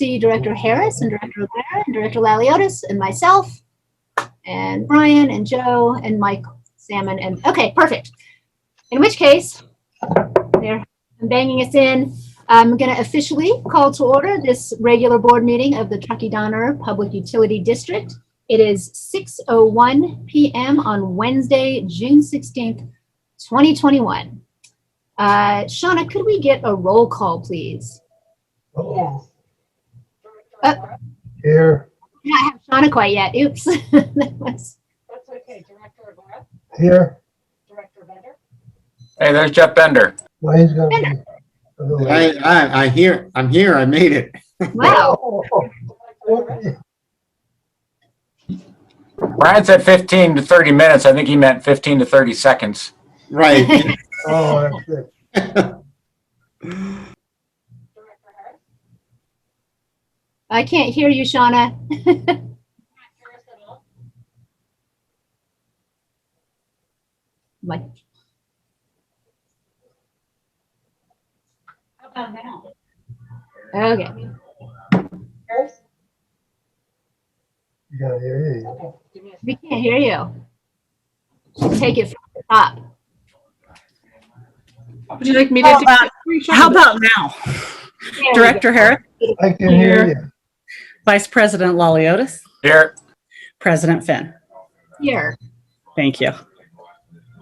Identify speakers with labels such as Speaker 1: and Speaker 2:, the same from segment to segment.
Speaker 1: see Director Harris and Director O'Gara and Director Laliotis and myself and Brian and Joe and Mike Salmon. And okay, perfect. In which case, there, I'm banging us in. I'm going to officially call to order this regular board meeting of the Truckee Donner Public Utility District. It is 6:01 p.m. on Wednesday, June 16th, 2021. Shauna, could we get a roll call, please?
Speaker 2: Yes.
Speaker 3: Here.
Speaker 1: I don't have Shauna quite yet. Oops.
Speaker 2: That's okay. Director O'Gara?
Speaker 3: Here.
Speaker 2: Director Bender?
Speaker 4: Hey, there's Jeff Bender.
Speaker 3: Well, he's gonna be a little late.
Speaker 5: I'm here. I made it.
Speaker 1: Wow.
Speaker 4: Brian said 15 to 30 minutes. I think he meant 15 to 30 seconds.
Speaker 5: Right.
Speaker 3: Oh, that's good.
Speaker 2: Director Harris?
Speaker 1: I can't hear you, Shauna.
Speaker 2: Harris at all?
Speaker 1: Like,
Speaker 2: How about now?
Speaker 1: okay.
Speaker 2: Harris?
Speaker 3: You gotta hear you.
Speaker 2: Okay. Give me a
Speaker 1: We can't hear you. Should take it from the top.
Speaker 6: Would you like me to do How about now?
Speaker 1: There we
Speaker 6: Director Harris,
Speaker 3: I can hear you.
Speaker 6: Vice President Laliotis,
Speaker 4: Here.
Speaker 6: President Finn.
Speaker 1: go. Here.
Speaker 6: Thank you.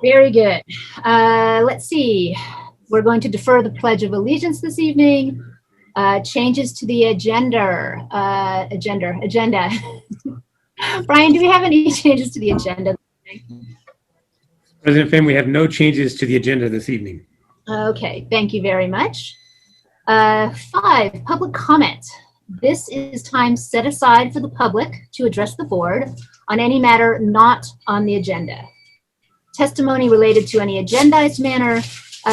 Speaker 1: Very good. Let's see. We're going to defer the Pledge of Allegiance this evening. Changes to the agenda. Brian, do we have any changes to the agenda?
Speaker 7: President Finn, we have no changes to the agenda this evening.
Speaker 1: Okay, thank you very much. 5, public comment. This is time set aside for the public to address the board on any matter not on the agenda. Testimony related to any agendized matter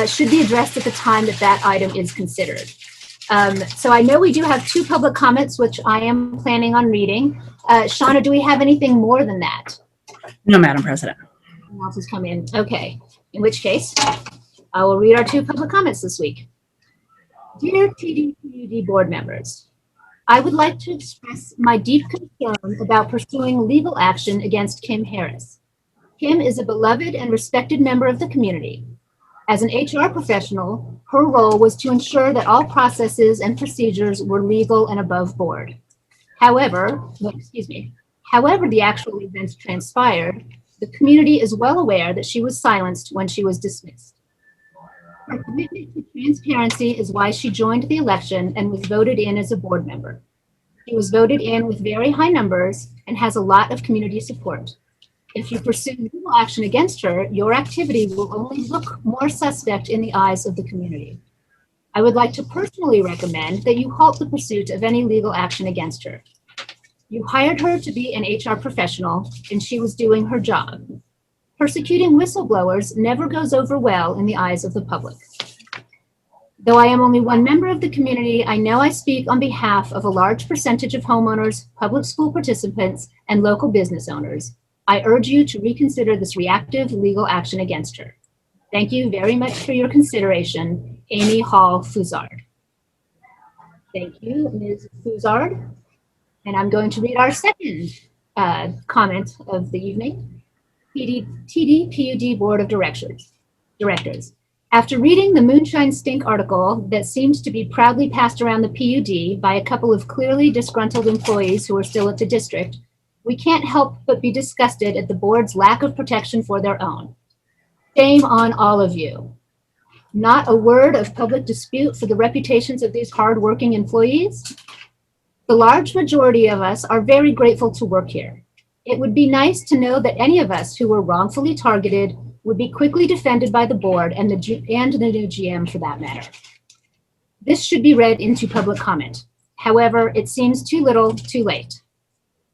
Speaker 1: should be addressed at the time that item is considered. So I know we do have 2 public comments, which I am planning on reading. Shauna, do we have anything more than that?
Speaker 6: No, Madam President.
Speaker 1: Anyone else has come in? Okay, in which case, I will read our 2 public comments this week. Dear TDPUD board members, I would like to express my deep concern about pursuing legal action against Kim Harris. Kim is a beloved and respected member of the community. As an HR professional, her role was to ensure that all processes and procedures were legal and above board. However, the actual events transpired, the community is well aware that she was silenced when she was dismissed. Her commitment to transparency is why she joined the election and was voted in as a board member. She was voted in with very high numbers and has a lot of community support. If you pursue legal action against her, your activity will only look more suspect in the eyes of the community. I would like to personally recommend that you halt the pursuit of any legal action against her. You hired her to be an HR professional, and she was doing her job. Persecuting whistleblowers never goes over well in the eyes of the public. Though I am only one member of the community, I know I speak on behalf of a large percentage of homeowners, public school participants, and local business owners. I urge you to reconsider this reactive legal action against her. Thank you very much for your consideration. Amy Hall Fuzard. Thank you, Ms. Fuzard. And I'm going to read our second comment of the evening. TDPUD Board of Directors. After reading the Moonshine Stink article that seems to be proudly passed around the PUD by a couple of clearly disgruntled employees who are still at the district, we can't help but be disgusted at the board's lack of protection for their own. Shame on all of you. Not a word of public dispute for the reputations of these hardworking employees. The large majority of us are very grateful to work here. It would be nice to know that any of us who were wrongfully targeted would be quickly defended by the board and the new GM for that matter. This should be read into public comment. However, it seems too little, too late.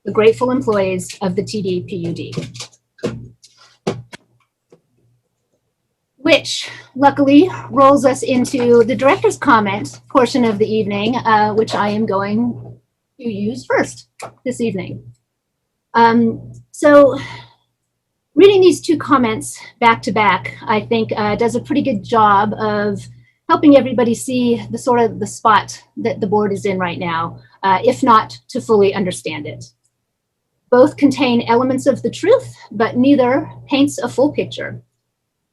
Speaker 1: The grateful employees of the TDPUD. Which luckily rolls us into the director's comment portion of the evening, which I am going to use first this evening. So reading these 2 comments back to back, I think does a pretty good job of helping everybody see the sort of the spot that the board is in right now. if not to fully understand it. Both contain elements of the truth, but neither paints a full picture.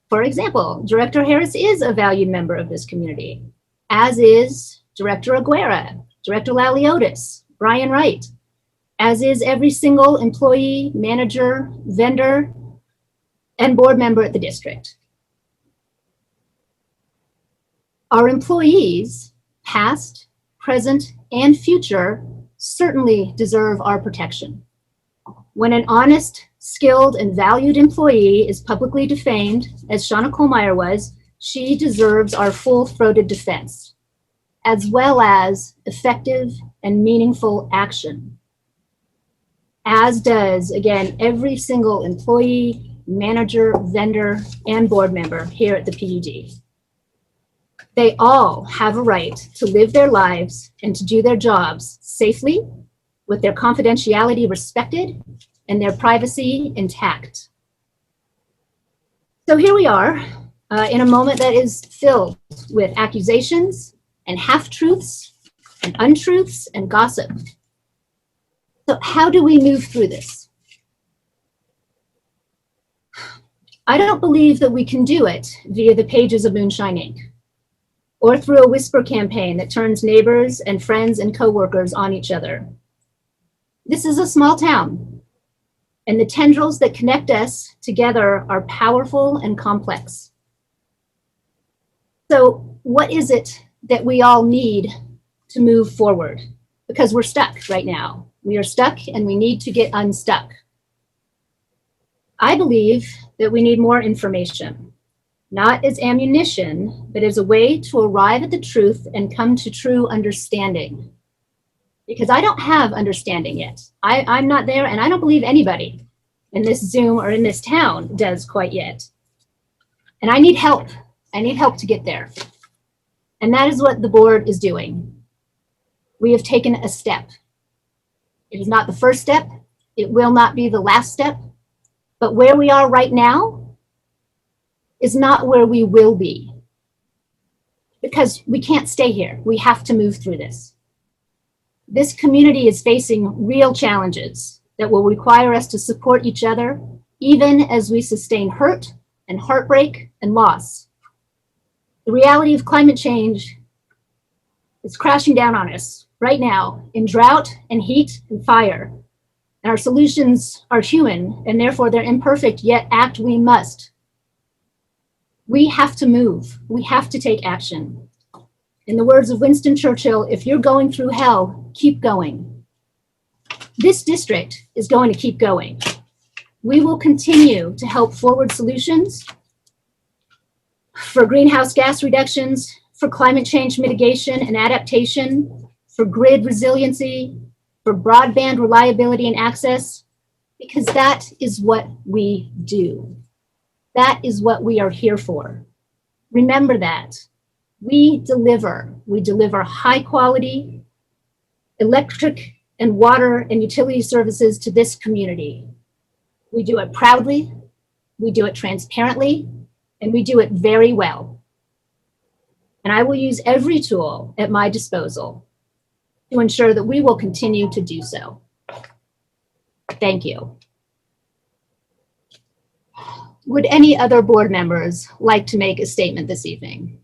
Speaker 1: For example, Director Harris is a valued member of this community, as is Director Aguera, Director Laliotis, Brian Wright, as is every single employee, manager, vendor, and board member at the district. Our employees, past, present, and future, certainly deserve our protection. When an honest, skilled, and valued employee is publicly defamed, as Shauna Kohlmeyer was, she deserves our full-throated defense, as well as effective and meaningful action. As does, again, every single employee, manager, vendor, and board member here at the PUD. They all have a right to live their lives and to do their jobs safely, with their confidentiality respected and their privacy intact. So here we are in a moment that is filled with accusations and half-truths and untruths and gossip. So how do we move through this? I don't believe that we can do it via the pages of Moonshine Inc. or through a whisper campaign that turns neighbors and friends and coworkers on each other. This is a small town, and the tendrils that connect us together are powerful and complex. So what is it that we all need to move forward? Because we're stuck right now. We are stuck and we need to get unstuck. I believe that we need more information, not as ammunition, but as a way to arrive at the truth and come to true understanding. Because I don't have understanding yet. I'm not there, and I don't believe anybody in this Zoom or in this town does quite yet. And I need help. I need help to get there. And that is what the board is doing. We have taken a step. It is not the first step. It will not be the last step. But where we are right now is not where we will be. Because we can't stay here. We have to move through this. This community is facing real challenges that will require us to support each other, even as we sustain hurt and heartbreak and loss. The reality of climate change is crashing down on us right now in drought and heat and fire. And our solutions are human, and therefore they're imperfect, yet act we must. We have to move. We have to take action. In the words of Winston Churchill, if you're going through hell, keep going. This district is going to keep going. We will continue to help forward solutions for greenhouse gas reductions, for climate change mitigation and adaptation, for grid resiliency, for broadband reliability and access, because that is what we do. That is what we are here for. Remember that. We deliver high quality electric and water and utility services to this community. We do it proudly, we do it transparently, and we do it very well. And I will use every tool at my disposal to ensure that we will continue to do so. Thank you. Would any other board members like to make a statement this evening?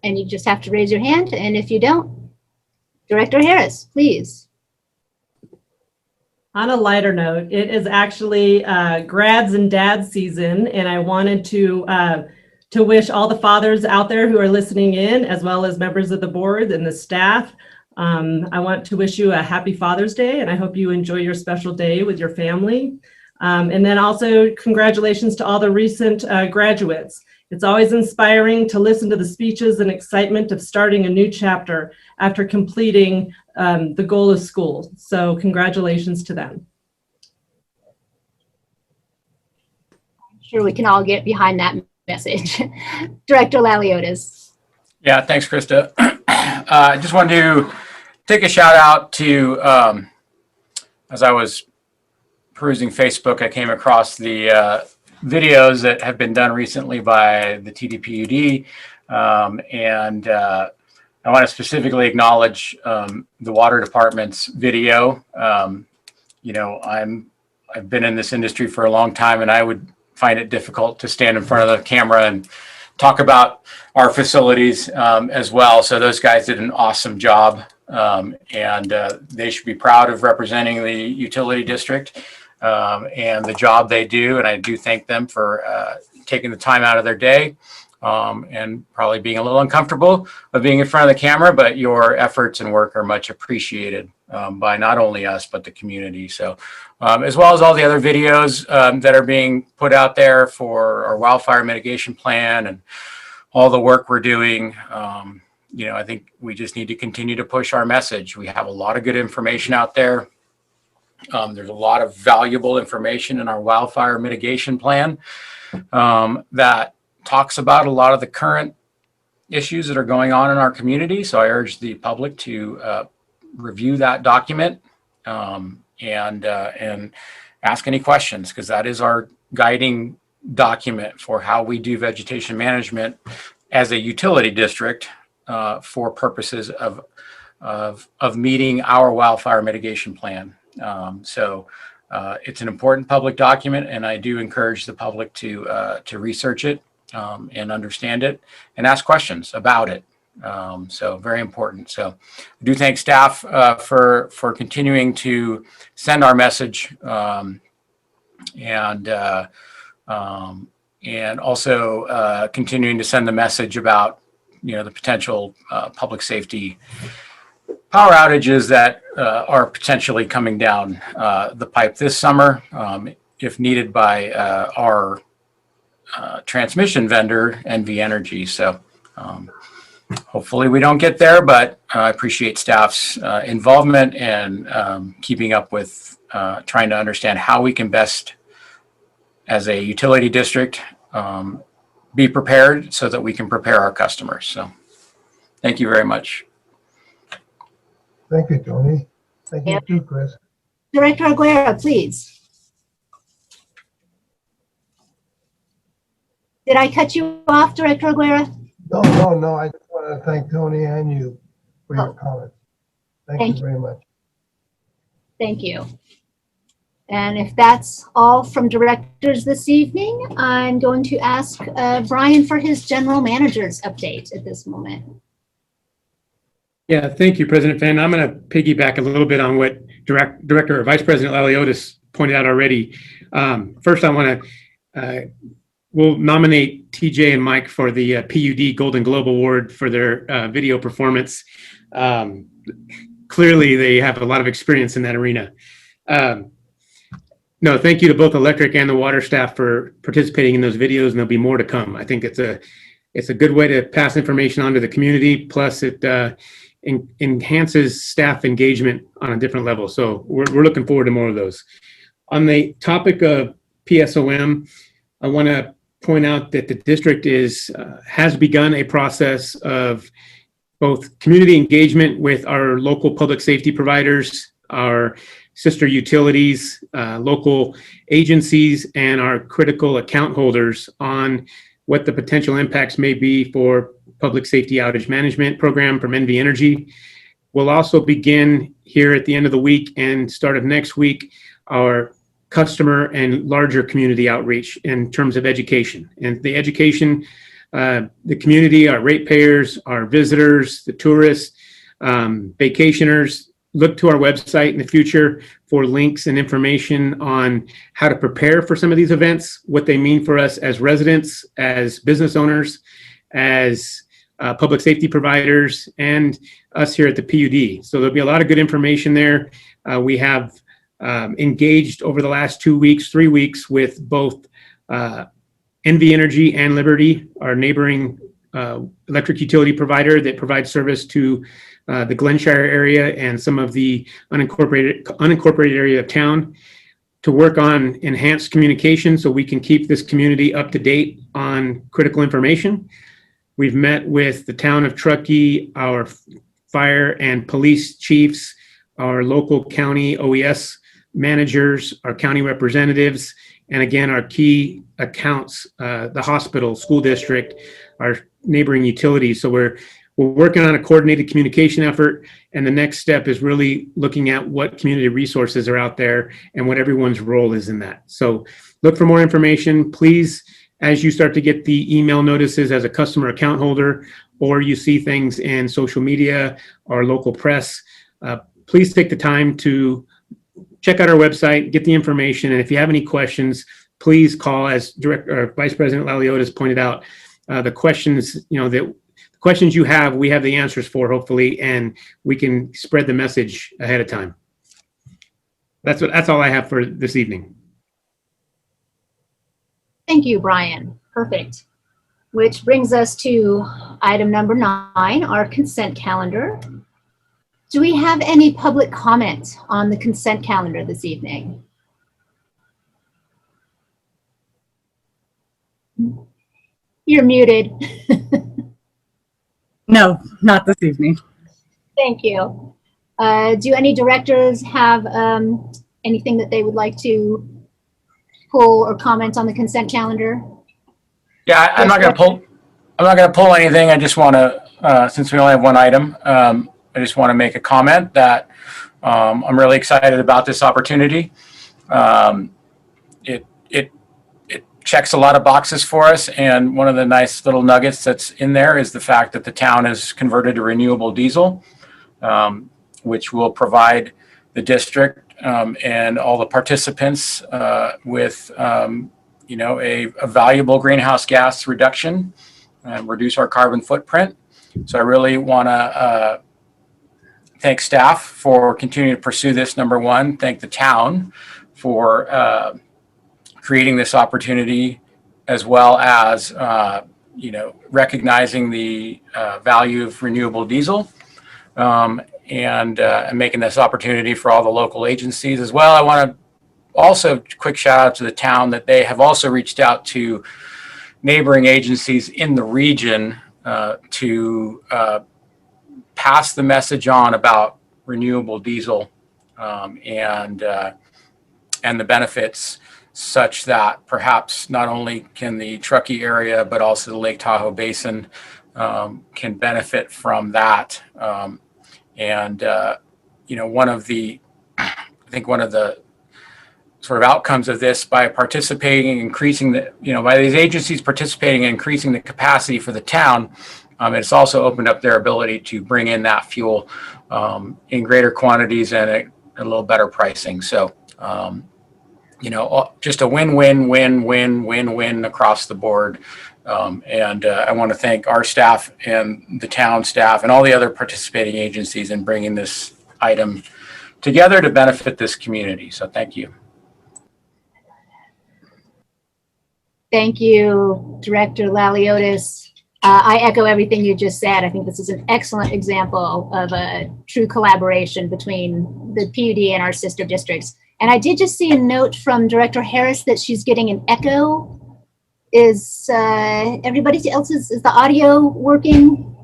Speaker 1: And you just have to raise your hand, and if you don't, Director Harris, please.
Speaker 8: On a lighter note, it is actually grads and dads season, and I wanted to wish all the fathers out there who are listening in, as well as members of the board and the staff. I want to wish you a happy Father's Day, and I hope you enjoy your special day with your family. And then also congratulations to all the recent graduates. It's always inspiring to listen to the speeches and excitement of starting a new chapter after completing the goal of school. So congratulations to them.
Speaker 1: I'm sure we can all get behind that message. Director Laliotis.
Speaker 4: Yeah, thanks, Krista. I just wanted to take a shout out to, as I was perusing Facebook, I came across the videos that have been done recently by the TDPUD, and I want to specifically acknowledge the water department's video. I've been in this industry for a long time, and I would find it difficult to stand in front of the camera and talk about our facilities as well. So those guys did an awesome job, and they should be proud of representing the utility district and the job they do. And I do thank them for taking the time out of their day and probably being a little uncomfortable of being in front of the camera, but your efforts and work are much appreciated by not only us, but the community. So as well as all the other videos that are being put out there for our wildfire mitigation plan and all the work we're doing. I think we just need to continue to push our message. We have a lot of good information out there. There's a lot of valuable information in our wildfire mitigation plan that talks about a lot of the current issues that are going on in our community. So I urge the public to review that document and ask any questions, because that is our guiding document for how we do vegetation management as a utility district for purposes of meeting our wildfire mitigation plan. So it's an important public document, and I do encourage the public to research it and understand it and ask questions about it. So very important. So I do thank staff for continuing to send our message and also continuing to send the message about the potential public safety power outages that are potentially coming down the pipe this summer, if needed by our transmission vendor, NV Energy. So hopefully we don't get there, but I appreciate staff's involvement and keeping up with trying to understand how we can best, as a utility district, be prepared so that we can prepare our customers. So thank you very much.
Speaker 3: Thank you, Tony. Thank you too, Chris.
Speaker 1: Director Aguirre, please. Did I cut you off, Director Aguirre?
Speaker 3: No. I just want to thank Tony and you for your comments. Thank
Speaker 1: Thank
Speaker 3: you very much.
Speaker 1: Thank you. And if that's all from directors this evening, I'm going to ask Brian for his general manager's update at this moment.
Speaker 7: Yeah, thank you, President Fenn. I'm going to piggyback a little bit on what Director or Vice President Laliotis pointed out already. First, I want to, we'll nominate TJ and Mike for the PUD Golden Globe Award for their video performance. Clearly, they have a lot of experience in that arena. No, thank you to both electric and the water staff for participating in those videos, and there'll be more to come. I think it's a good way to pass information on to the community. Plus, it enhances staff engagement on a different level. So we're looking forward to more of those. On the topic of PSOM, I want to point out that the district has begun a process of both community engagement with our local public safety providers, our sister utilities, local agencies, and our critical account holders on what the potential impacts may be for public safety outage management program from NV Energy. We'll also begin here at the end of the week and start of next week our customer and larger community outreach in terms of education. And the education, the community, our ratepayers, our visitors, the tourists, vacationers, look to our website in the future for links and information on how to prepare for some of these events, what they mean for us as residents, as business owners, as public safety providers, and us here at the PUD. So there'll be a lot of good information there. We have engaged over the last 2 weeks, 3 weeks with both NV Energy and Liberty, our neighboring electric utility provider that provides service to the Glenshire area and some of the unincorporated area of town, to work on enhanced communication so we can keep this community up to date on critical information. We've met with the town of Truckee, our fire and police chiefs, our local county OES managers, our county representatives, and again, our key accounts, the hospital, school district, our neighboring utilities. So we're working on a coordinated communication effort. And the next step is really looking at what community resources are out there and what everyone's role is in that. So look for more information. Please, as you start to get the email notices as a customer account holder, or you see things in social media or local press, please take the time to check out our website, get the information. And if you have any questions, please call, as Vice President Laliotis pointed out, the questions, the questions you have, we have the answers for, hopefully, and we can spread the message ahead of time. That's all I have for this evening.
Speaker 1: Thank you, Brian. Perfect. Which brings us to item number 9, our consent calendar. Do we have any public comment on the consent calendar this evening? You're muted.
Speaker 6: No, not this evening.
Speaker 1: Thank you. Do any directors have anything that they would like to pull or comment on the consent calendar?
Speaker 4: Yeah, I'm not going to pull anything. I just want to, since we only have one item, I just want to make a comment that I'm really excited about this opportunity. It checks a lot of boxes for us, and one of the nice little nuggets that's in there is the fact that the town has converted to renewable diesel, which will provide the district and all the participants with a valuable greenhouse gas reduction and reduce our carbon footprint. So I really want to thank staff for continuing to pursue this, number one. Thank the town for creating this opportunity, as well as recognizing the value of renewable diesel and making this opportunity for all the local agencies as well. I want to also quick shout out to the town that they have also reached out to neighboring agencies in the region to pass the message on about renewable diesel and the benefits, such that perhaps not only can the Truckee area, but also the Lake Tahoe Basin can benefit from that. One of the sort of outcomes of this, by participating, increasing by these agencies participating and increasing the capacity for the town, it's also opened up their ability to bring in that fuel in greater quantities and at a little better pricing. So, just a win-win-win-win-win-win across the board. I want to thank our staff and the town staff and all the other participating agencies in bringing this item together to benefit this community. So thank you.
Speaker 1: Thank you, Director Laliotis. I echo everything you just said. I think this is an excellent example of a true collaboration between the PUD and our sister districts. And I did just see a note from Director Harris that she's getting an echo. Is everybody else's, is the audio working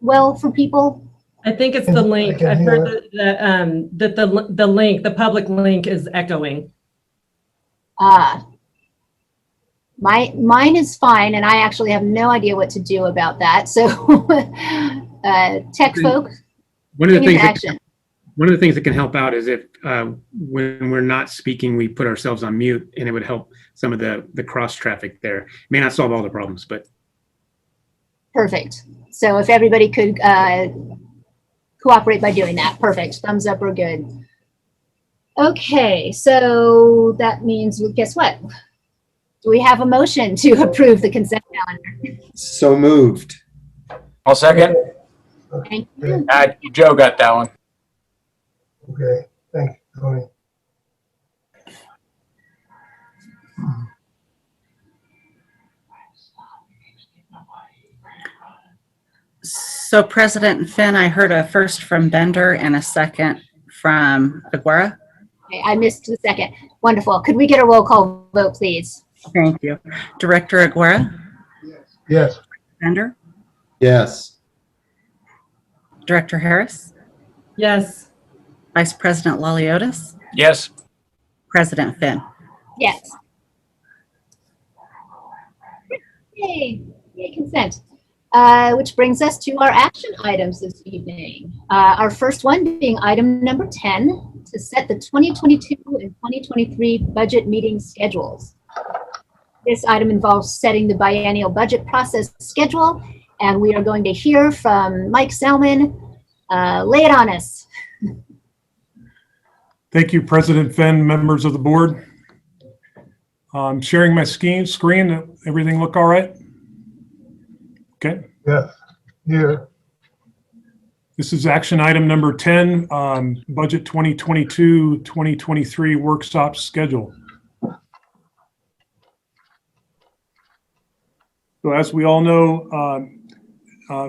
Speaker 1: well for people?
Speaker 8: I think it's the link. I've heard that the link, the public link, is echoing.
Speaker 1: Mine is fine, and I actually have no idea what to do about that. So, tech folk,
Speaker 7: One of the things that can help out is if when we're not speaking, we put ourselves on mute, and it would help some of the cross traffic there. May not solve all the problems, but
Speaker 1: perfect. So if everybody could cooperate by doing that, perfect. Thumbs up or good. Okay, so that means, well, guess what? Do we have a motion to approve the consent calendar?
Speaker 5: So moved.
Speaker 4: I'll second.
Speaker 1: Thank you.
Speaker 4: Joe got that one.
Speaker 3: Okay, thank you, Tony.
Speaker 6: So President Finn, I heard a first from Bender and a second from Aguirre.
Speaker 1: Okay, I missed the second. Wonderful. Could we get a roll call vote, please?
Speaker 6: Thank you. Director Aguirre?
Speaker 3: Yes,
Speaker 6: Bender?
Speaker 5: Yes.
Speaker 6: Director Harris?
Speaker 8: Yes.
Speaker 6: Vice President Laliotis?
Speaker 4: Yes.
Speaker 6: President Finn?
Speaker 1: Yes. Yay, yay, consent. which brings us to our action items this evening. Our first one being item number 10, to set the 2022 and 2023 budget meeting schedules. This item involves setting the biennial budget process schedule, and we are going to hear from Mike Selman. Lay it on us.
Speaker 9: Thank you, President Fenn, members of the board. Sharing my screen, everything look all right? Okay.
Speaker 3: Yes, here.
Speaker 9: This is action item number 10, budget 2022-2023 workshop schedule. So as we all know,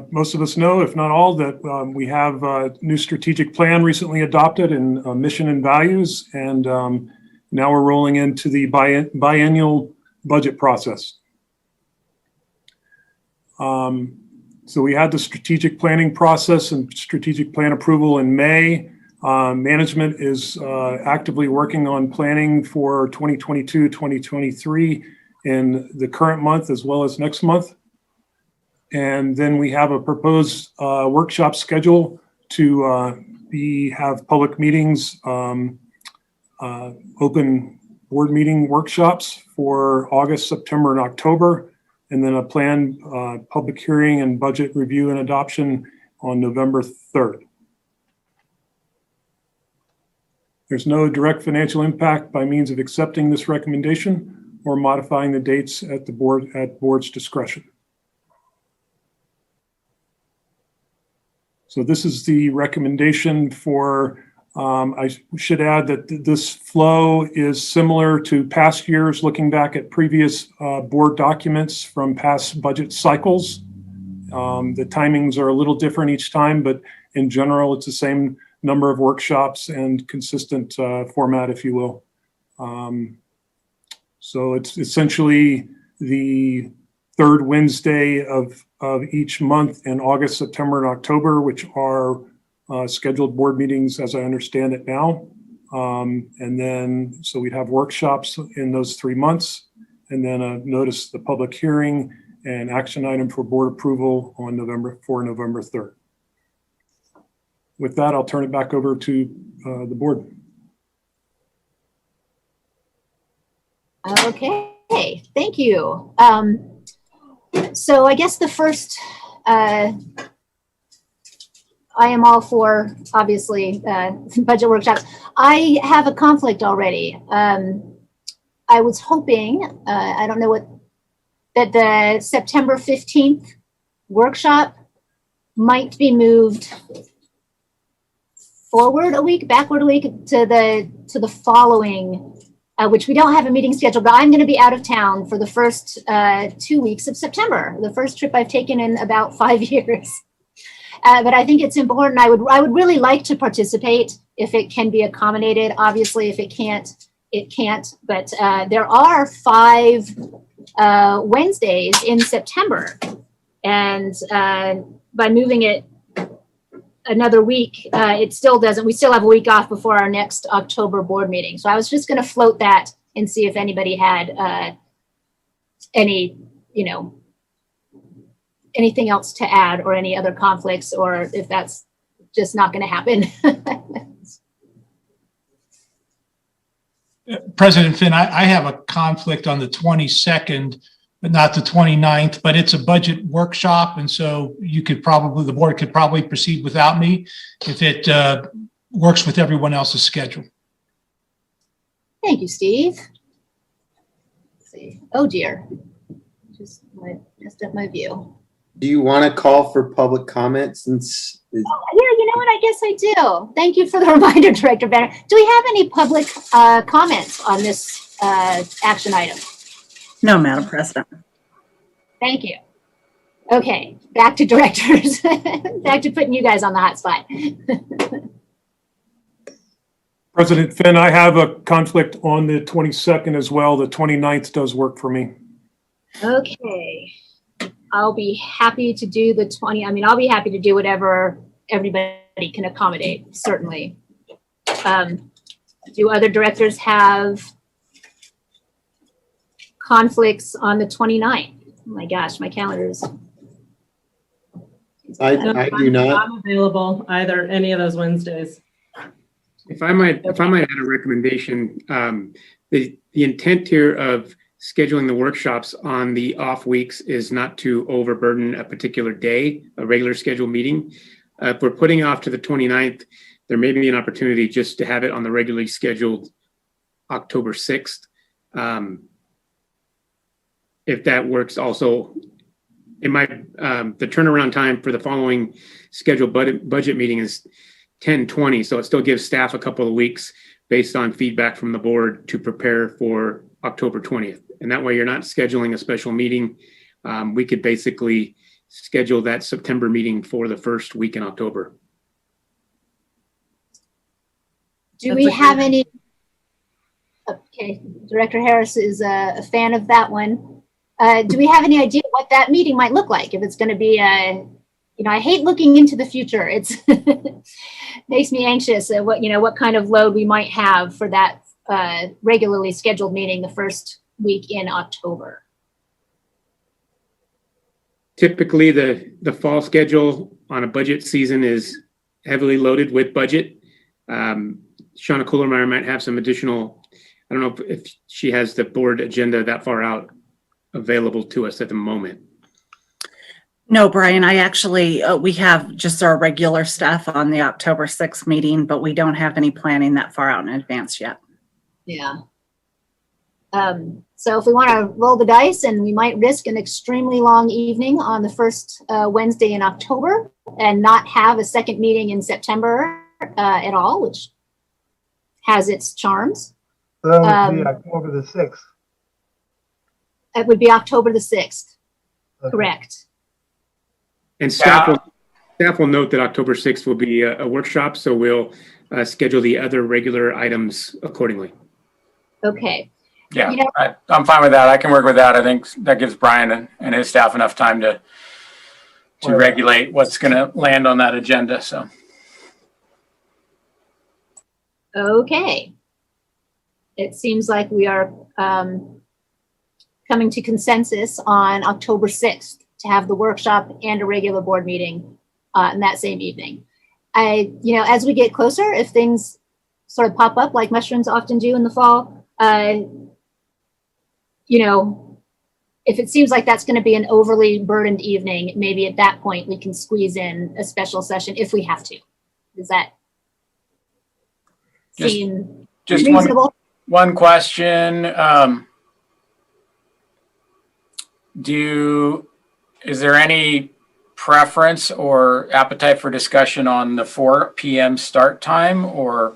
Speaker 9: most of us know, if not all, that we have a new strategic plan recently adopted in mission and values, and now we're rolling into the biennial budget process. So we had the strategic planning process and strategic plan approval in May. Management is actively working on planning for 2022-2023 in the current month as well as next month. And then we have a proposed workshop schedule to have public meetings, open board meeting workshops for August, September, and October, and then a planned public hearing and budget review and adoption on November 3rd. There's no direct financial impact by means of accepting this recommendation or modifying the dates at the board's discretion. So this is the recommendation for, I should add that this flow is similar to past years, looking back at previous board documents from past budget cycles. The timings are a little different each time, but in general, it's the same number of workshops and consistent format, if you will. So it's essentially the third Wednesday of each month in August, September, and October, which are scheduled board meetings as I understand it now. And then, so we'd have workshops in those 3 months, and then a notice the public hearing and action item for board approval on November 3rd. With that, I'll turn it back over to the board.
Speaker 1: Okay, thank you. So I guess the first, I am all for, obviously, budget workshops. I have a conflict already. I was hoping, I don't know what, that the September 15th workshop might be moved forward a week, backward a week to the following, which we don't have a meeting scheduled, but I'm going to be out of town for the first 2 weeks of September, the first trip I've taken in about 5 years. But I think it's important. I would really like to participate if it can be accommodated. Obviously, if it can't, it can't. But there are 5 Wednesdays in September, and by moving it another week, it still doesn't. We still have a week off before our next October board meeting. So I was just going to float that and see if anybody had any, anything else to add or any other conflicts, or if that's just not going to happen.
Speaker 10: President Finn, I have a conflict on the 22nd, but not the 29th, but it's a budget workshop. And so the board could probably proceed without me if it works with everyone else's schedule.
Speaker 1: Thank you, Steve. Let's see. Oh dear. Just messed up my view.
Speaker 5: Do you want to call for public comments? Since
Speaker 1: Yeah, you know what? I guess I do. Thank you for the reminder, Director Banner. Do we have any public comments on this action item?
Speaker 6: No, Madam President.
Speaker 1: Thank you. Okay, back to directors. Back to putting you guys on the hot spot.
Speaker 9: President Finn, I have a conflict on the 22nd as well. The 29th does work for me.
Speaker 1: Okay. I'll be happy to do the 20. I mean, I'll be happy to do whatever everybody can accommodate, certainly. Do other directors have conflicts on the 29th? Oh my gosh, my calendar is
Speaker 5: I do not.
Speaker 8: I'm available any of those Wednesdays.
Speaker 7: If I might add a recommendation, the intent here of scheduling the workshops on the off weeks is not to overburden a particular day, a regular scheduled meeting. If we're putting it off to the 29th, there may be an opportunity just to have it on the regularly scheduled October 6th. If that works also, it might, the turnaround time for the following scheduled budget meeting is 10/20, so it still gives staff a couple of weeks based on feedback from the board to prepare for October 20th. And that way you're not scheduling a special meeting. We could basically schedule that September meeting for the first week in October.
Speaker 1: Do we have any? Okay, Director Harris is a fan of that one. Do we have any idea what that meeting might look like? If it's going to be I hate looking into the future. It's makes me anxious at what kind of load we might have for that regularly scheduled meeting the first week in October.
Speaker 7: Typically, the fall schedule on a budget season is heavily loaded with budget. Shauna Kohlermeyer might have some additional, I don't know if she has the board agenda that far out available to us at the moment.
Speaker 6: No, Brian, I actually, we have just our regular stuff on the October 6th meeting, but we don't have any planning that far out in advance yet.
Speaker 1: Yeah. So if we want to roll the dice, and we might risk an extremely long evening on the first Wednesday in October and not have a second meeting in September at all, which has its charms.
Speaker 3: So that would be October the 6th.
Speaker 1: It would be October the 6th.
Speaker 3: Okay.
Speaker 1: Correct.
Speaker 7: And staff will note that October 6th will be a workshop, so we'll schedule the other regular items accordingly.
Speaker 1: Okay.
Speaker 4: Yeah, I'm fine with that. I can work with that. I think that gives Brian and his staff enough time to regulate what's going to land on that agenda. So.
Speaker 1: Okay. It seems like we are coming to consensus on October 6th to have the workshop and a regular board meeting in that same evening. As we get closer, if things sort of pop up like mushrooms often do in the fall, if it seems like that's going to be an overly burdened evening, maybe at that point we can squeeze in a special session if we have to. Does that seem reasonable?
Speaker 4: One question. Is there any preference or appetite for discussion on the 4 p.m. start time, or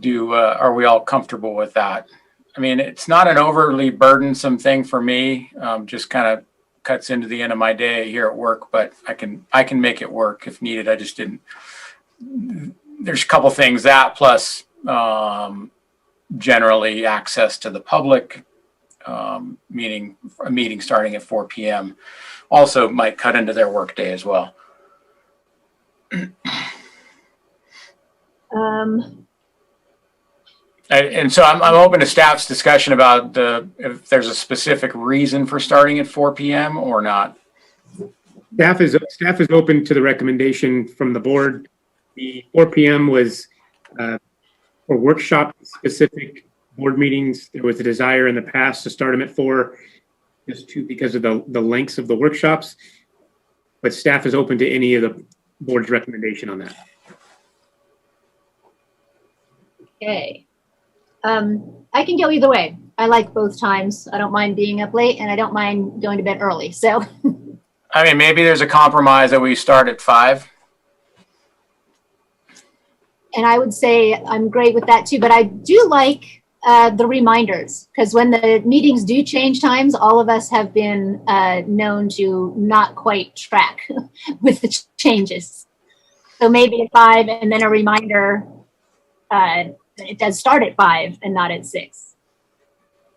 Speaker 4: are we all comfortable with that? I mean, it's not an overly burdensome thing for me. Just kind of cuts into the end of my day here at work, but I can make it work if needed. I just didn't. There's a couple things, that plus generally access to the public. A meeting starting at 4 p.m. also might cut into their workday as well. And so I'm open to staff's discussion about if there's a specific reason for starting at 4 p.m. or not.
Speaker 7: Staff is open to the recommendation from the board. The 4 p.m. was for workshop specific board meetings. There was a desire in the past to start them at 4 because of the lengths of the workshops, but staff is open to any of the board's recommendation on that.
Speaker 1: Okay. I can go either way. I like both times. I don't mind being up late, and I don't mind going to bed early. So,
Speaker 4: I mean, maybe there's a compromise that we start at 5.
Speaker 1: And I would say I'm great with that too. But I do like the reminders, because when the meetings do change times, all of us have been known to not quite track with the changes. So maybe at 5, and then a reminder. It does start at 5 and not at 6.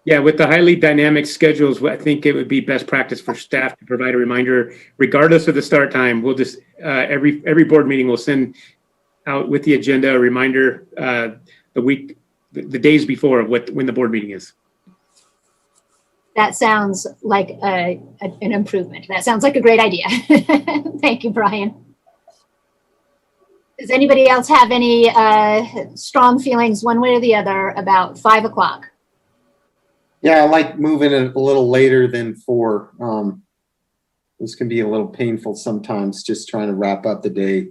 Speaker 7: Yeah, with the highly dynamic schedules, I think it would be best practice for staff to provide a reminder, regardless of the start time. We'll just every board meeting will send out with the agenda a reminder the days before of when the board meeting is.
Speaker 1: That sounds like an improvement. That sounds like a great idea. Thank you, Brian. Does anybody else have any strong feelings one way or the other about 5 o'clock?
Speaker 5: Yeah, I like moving it a little later than 4. This can be a little painful sometimes, just trying to wrap up the day.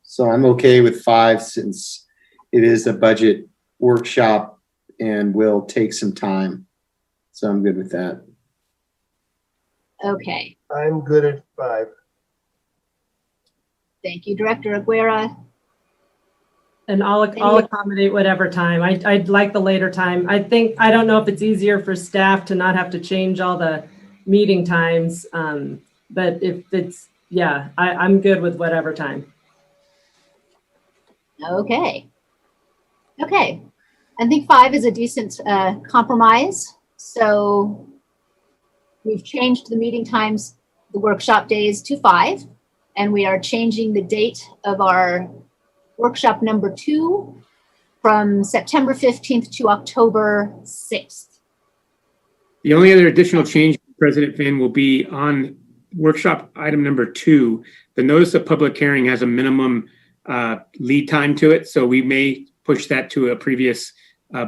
Speaker 5: So I'm okay with 5 since it is a budget workshop and will take some time. So I'm good with that.
Speaker 1: Okay.
Speaker 3: I'm good at 5.
Speaker 1: Thank you, Director Aguirre.
Speaker 8: And I'll accommodate whatever time. I'd like the later time. I don't know if it's easier for staff to not have to change all the meeting times. But if it's, yeah, I'm good with whatever time.
Speaker 1: Okay. Okay. I think 5 is a decent compromise. So we've changed the meeting times, the workshop days to 5, and we are changing the date of our workshop number 2 from September 15th to October 6th.
Speaker 7: The only other additional change, President Finn, will be on workshop item number 2. The notice of public hearing has a minimum lead time to it, so we may push that to a previous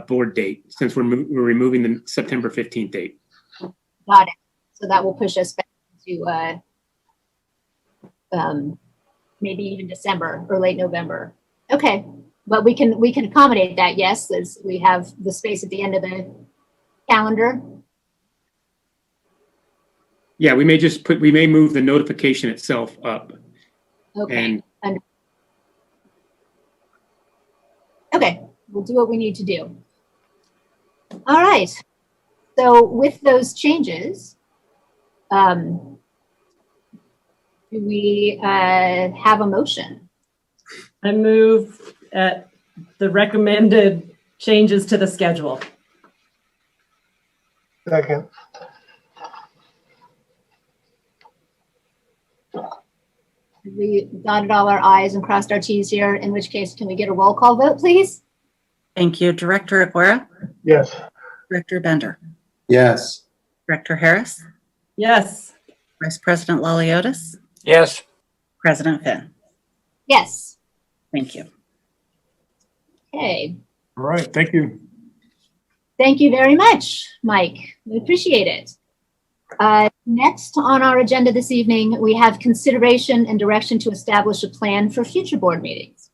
Speaker 7: board date since we're removing the September 15th date.
Speaker 1: Got it. So that will push us back to maybe even December or late November. Okay, but we can accommodate that. Yes, we have the space at the end of the calendar.
Speaker 7: Yeah, we may move the notification itself up.
Speaker 1: Okay. Okay, we'll do what we need to do. All right. So with those changes, do we have a motion?
Speaker 8: I move at the recommended changes to the schedule.
Speaker 3: Second.
Speaker 1: We dotted all our I's and crossed our T's here, in which case, can we get a roll call vote, please?
Speaker 6: Thank you. Director Aguirre?
Speaker 3: Yes.
Speaker 6: Director Bender?
Speaker 5: Yes.
Speaker 6: Director Harris?
Speaker 8: Yes.
Speaker 6: Vice President Laliotis?
Speaker 4: Yes.
Speaker 6: President Finn?
Speaker 1: Yes.
Speaker 6: Thank you.
Speaker 1: Okay.
Speaker 9: All right, thank you.
Speaker 1: Thank you very much, Mike. We appreciate it. Next on our agenda this evening, we have consideration and direction to establish a plan for future board meetings.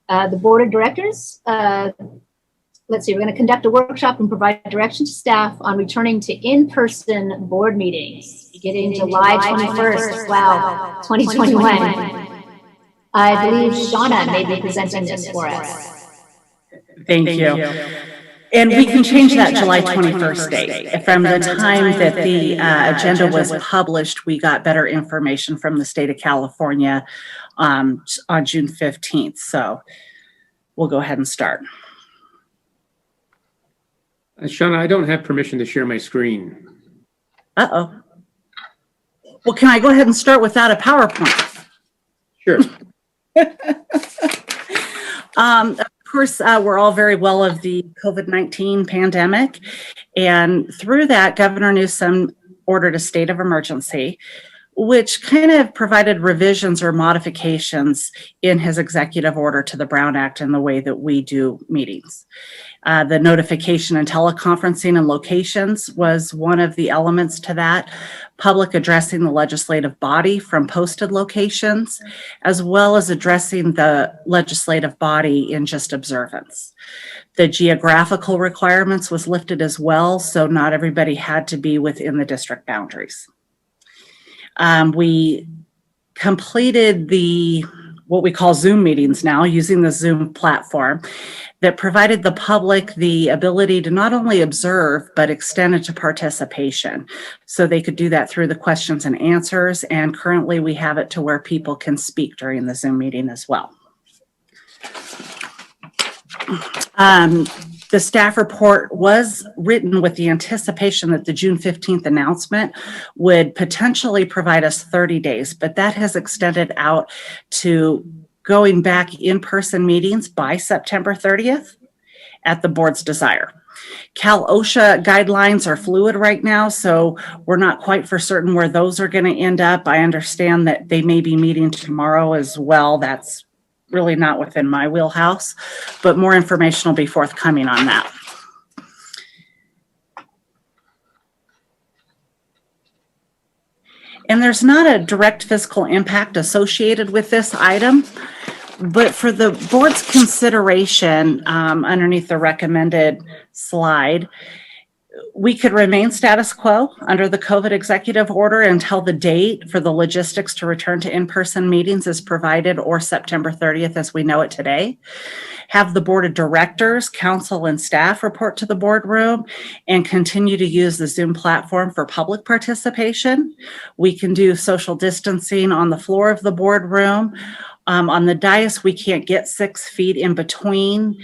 Speaker 1: The board of directors, let's see, we're going to conduct a workshop and provide direction to staff on returning to in-person board meetings beginning July 21st. Wow, 2021. I believe Shauna may be presenting this for us.
Speaker 6: Thank you. And we can change that July 21st date. From the time that the agenda was published, we got better information from the state of California on June 15th. So we'll go ahead and start.
Speaker 7: Shauna, I don't have permission to share my screen.
Speaker 6: Uh-oh. Well, can I go ahead and start without a PowerPoint?
Speaker 7: Sure.
Speaker 6: Of course, we're all very well of the COVID-19 pandemic. And through that, Governor Newsom ordered a state of emergency, which kind of provided revisions or modifications in his executive order to the Brown Act and the way that we do meetings. The notification and teleconferencing and locations was one of the elements to that. Public addressing the legislative body from posted locations, as well as addressing the legislative body in just observance. The geographical requirements was lifted as well, so not everybody had to be within the district boundaries. We completed what we call Zoom meetings now, using the Zoom platform that provided the public the ability to not only observe, but extend it to participation. So they could do that through the questions and answers. And currently we have it to where people can speak during the Zoom meeting as well. The staff report was written with the anticipation that the June 15th announcement would potentially provide us 30 days, but that has extended out to going back in-person meetings by September 30th, at the board's desire. Cal OSHA guidelines are fluid right now, so we're not quite for certain where those are going to end up. I understand that they may be meeting tomorrow as well. That's really not within my wheelhouse, but more information will be forthcoming on that. And there's not a direct fiscal impact associated with this item, but for the board's consideration, underneath the recommended slide, we could remain status quo under the COVID executive order until the date for the logistics to return to in-person meetings is provided, or September 30th as we know it today. Have the board of directors, council, and staff report to the boardroom and continue to use the Zoom platform for public participation. We can do social distancing on the floor of the boardroom. On the dais, we can't get 6 feet in between.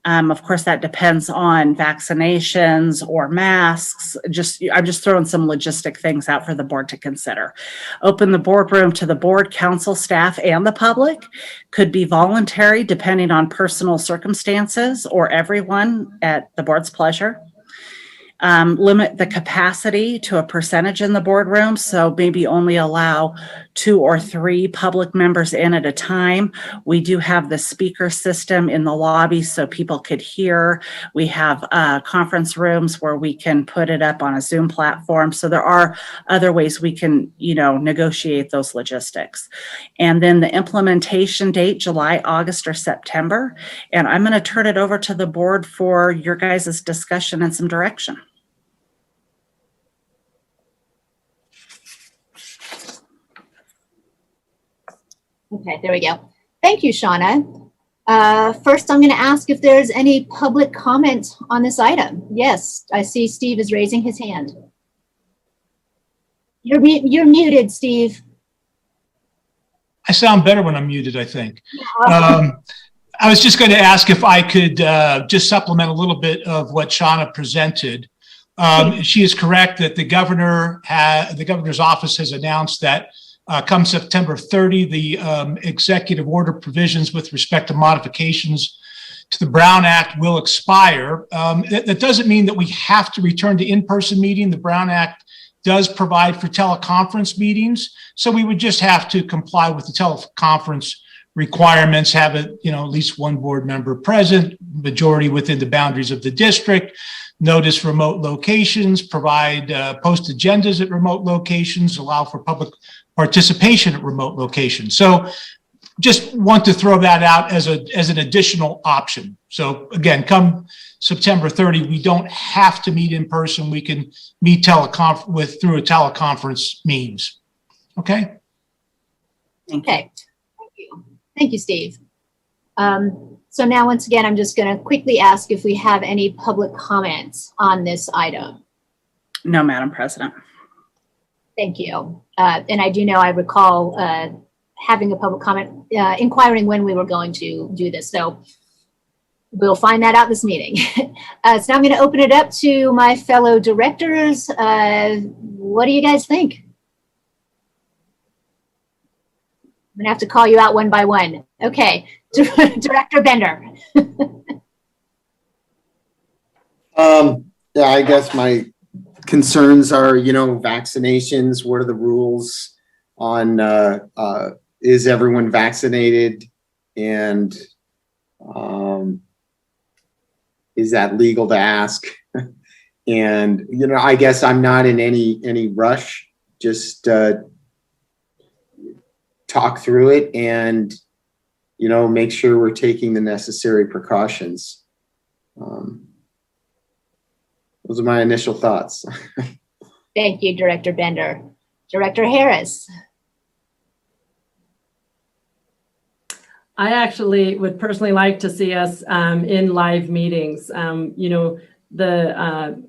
Speaker 6: Of course, that depends on vaccinations or masks. I'm just throwing some logistic things out for the board to consider. Open the boardroom to the board, council, staff, and the public. Could be voluntary depending on personal circumstances, or everyone at the board's pleasure. Limit the capacity to a percentage in the boardroom, so maybe only allow 2 or 3 public members in at a time. We do have the speaker system in the lobby so people could hear. We have conference rooms where we can put it up on a Zoom platform. So there are other ways we can, negotiate those logistics. And then the implementation date, July, August, or September. And I'm going to turn it over to the board for your guys' discussion and some direction.
Speaker 1: Okay, there we go. Thank you, Shauna. First, I'm going to ask if there's any public comment on this item. Yes, I see Steve is raising his hand. You're muted, Steve.
Speaker 10: I sound better when I'm muted, I think. I was just going to ask if I could just supplement a little bit of what Shauna presented. She is correct that the governor's office has announced that come September 30, the executive order provisions with respect to modifications to the Brown Act will expire. That doesn't mean that we have to return to in-person meeting. The Brown Act does provide for teleconference meetings, so we would just have to comply with the teleconference requirements, have at least 1 board member present, majority within the boundaries of the district, notice remote locations, provide post agendas at remote locations, allow for public participation at remote locations. So just want to throw that out as an additional option. So again, come September 30, we don't have to meet in person. We can meet through a teleconference means. Okay.
Speaker 1: Okay. Thank you. Thank you, Steve. So now, once again, I'm just going to quickly ask if we have any public comments on this item.
Speaker 6: No, Madam President.
Speaker 1: Thank you. And I do know I recall having a public comment, inquiring when we were going to do this. So we'll find that out this meeting. So now I'm going to open it up to my fellow directors. What do you guys think? I'm going to have to call you out one by one. Okay. Director Bender.
Speaker 5: Yeah, I guess my concerns are, vaccinations. What are the rules on, is everyone vaccinated? And is that legal to ask? And, I guess I'm not in any rush, just talk through it and, make sure we're taking the necessary precautions. Those are my initial thoughts.
Speaker 1: Thank you, Director Bender. Director Harris.
Speaker 8: I actually would personally like to see us in live meetings. The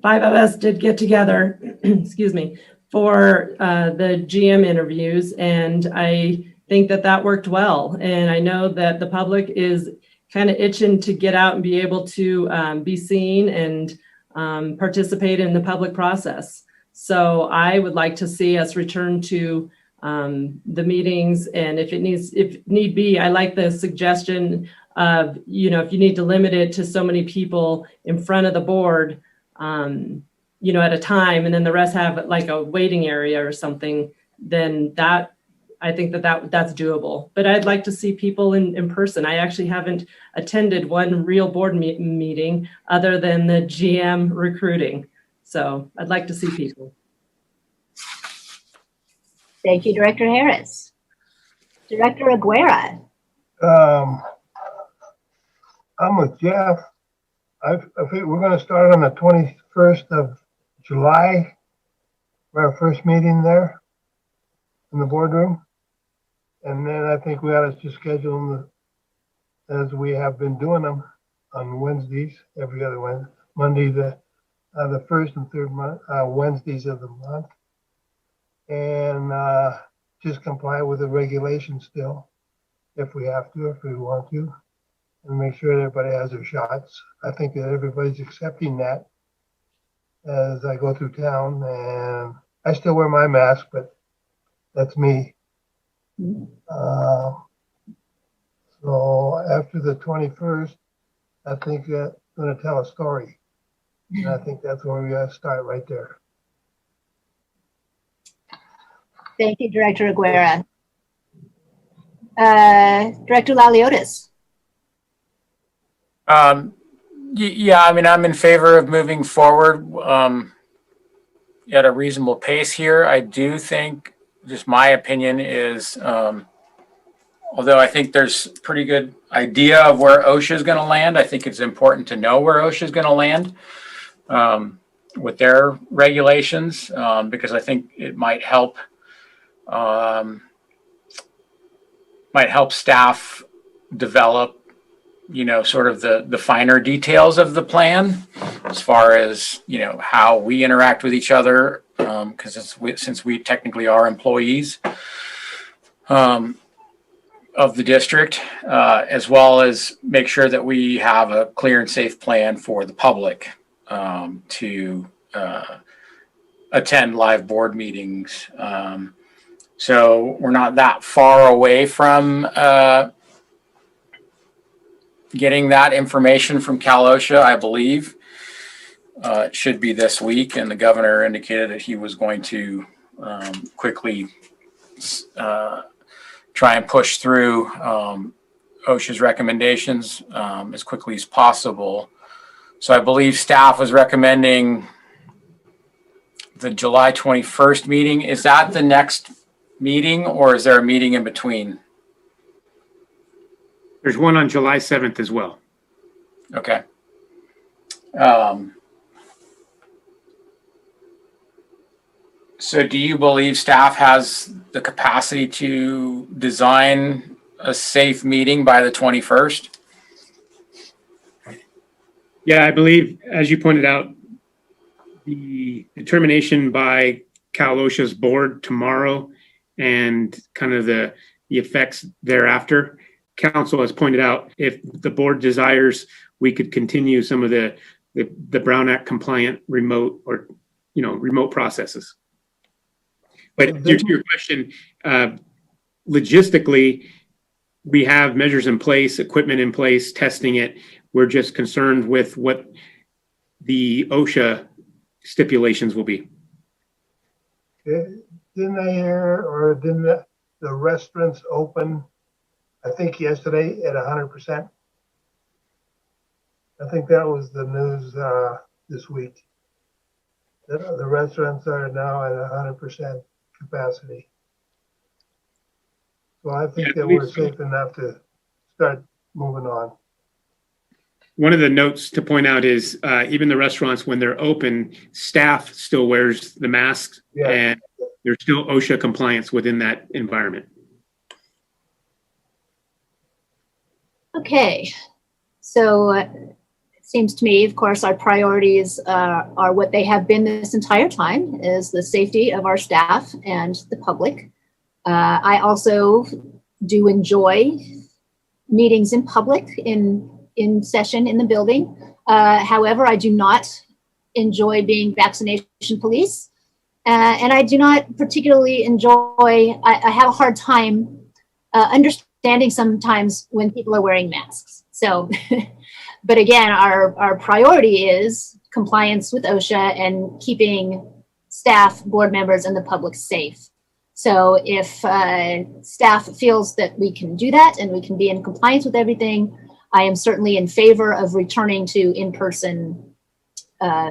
Speaker 8: 5 of us did get together, excuse me, for the GM interviews, and I think that worked well. And I know that the public is kind of itching to get out and be able to be seen and participate in the public process. So I would like to see us return to the meetings, and if need be, I like the suggestion of, you know, if you need to limit it to so many people in front of the board, you know, at a time, and then the rest have like a waiting area or something, then that, I think that's doable. But I'd like to see people in person. I actually haven't attended one real board meeting other than the GM recruiting. So I'd like to see people.
Speaker 1: Thank you, Director Harris. Director Aguera.
Speaker 3: I'm with Jeff. I think we're going to start on the 21st of July for our first meeting there in the boardroom. And then I think we ought to just schedule them as we have been doing them on Wednesdays, every other Wednesday, Monday, the first and third Wednesdays of the month. And just comply with the regulations still, if we have to, if we want to, and make sure everybody has their shots. I think that everybody's accepting that as I go through town, and I still wear my mask, but that's me. So after the 21st, I think that's going to tell a story. And I think that's where we got to start right there.
Speaker 1: Thank you, Director Aguera. Director Laliotis.
Speaker 4: Yeah, I mean, I'm in favor of moving forward at a reasonable pace here. I do think, just my opinion is, although I think there's a pretty good idea of where OSHA is going to land, I think it's important to know where OSHA is going to land with their regulations, because I think it might help staff develop, you know, sort of the finer details of the plan as far as, you know, how we interact with each other, because since we technically are employees of the district, as well as make sure that we have a clear and safe plan for the public to attend live board meetings. So we're not that far away from getting that information from Cal OSHA, I believe. It should be this week, and the governor indicated that he was going to quickly try and push through OSHA's recommendations as quickly as possible. So I believe staff was recommending the July 21st meeting. Is that the next meeting, or is there a meeting in between?
Speaker 7: There's one on July 7th as well.
Speaker 4: Okay. So do you believe staff has the capacity to design a safe meeting by the 21st?
Speaker 7: Yeah, I believe, as you pointed out, the determination by Cal OSHA's board tomorrow and kind of the effects thereafter. Council has pointed out, if the board desires, we could continue some of the Brown Act compliant remote or, you know, remote processes. But to your question, logistically, we have measures in place, equipment in place, testing it. We're just concerned with what the OSHA stipulations will be.
Speaker 3: Didn't I hear, or didn't the restaurants open, I think yesterday, at 100%? I think that was the news this week. The restaurants are now at 100% capacity. So I think that we're safe enough to start moving on.
Speaker 7: One of the notes to point out is even the restaurants, when they're open, staff still wears the masks,
Speaker 3: Yeah.
Speaker 7: and there's still OSHA compliance within that environment.
Speaker 1: Okay, so it seems to me, of course, our priorities are what they have been this entire time, is the safety of our staff and the public. I also do enjoy meetings in public, in session in the building. However, I do not enjoy being vaccination police. And I do not particularly enjoy, I have a hard time understanding sometimes when people are wearing masks. So, but again, our priority is compliance with OSHA and keeping staff, board members, and the public safe. So if staff feels that we can do that and we can be in compliance with everything, I am certainly in favor of returning to in-person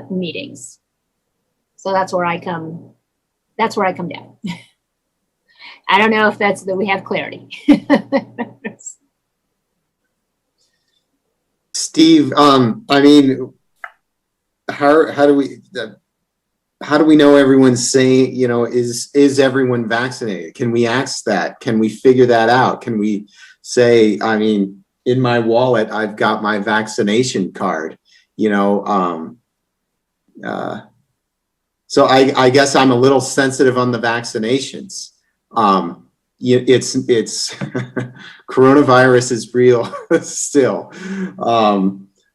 Speaker 1: meetings. So that's where I come. That's where I come down. I don't know if that's that we have clarity.
Speaker 5: Steve, I mean, how do we know everyone's saying, you know, is everyone vaccinated? Can we ask that? Can we figure that out? Can we say, I mean, in my wallet, I've got my vaccination card, you know? So I guess I'm a little sensitive on the vaccinations. It's coronavirus is real still.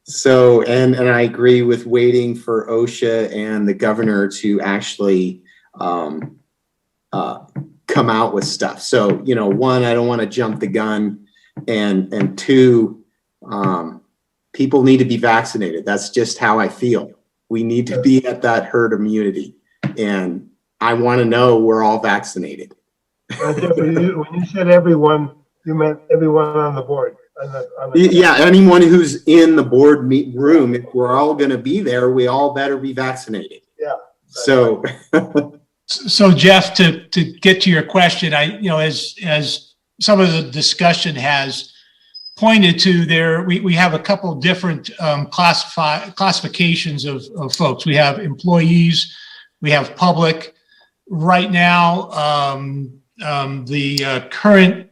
Speaker 5: So, and I agree with waiting for OSHA and the governor to actually come out with stuff. So, you know, one, I don't want to jump the gun, and two, people need to be vaccinated. That's just how I feel. We need to be at that herd immunity, and I want to know we're all vaccinated.
Speaker 3: When you said everyone, you meant everyone on the board.
Speaker 5: Yeah, anyone who's in the board room, if we're all going to be there, we all better be vaccinated.
Speaker 3: Yeah.
Speaker 5: So,
Speaker 10: So Jeff, to get to your question, as some of the discussion has pointed to, there, we have a couple of different classifications of folks. We have employees, we have public. Right now, the current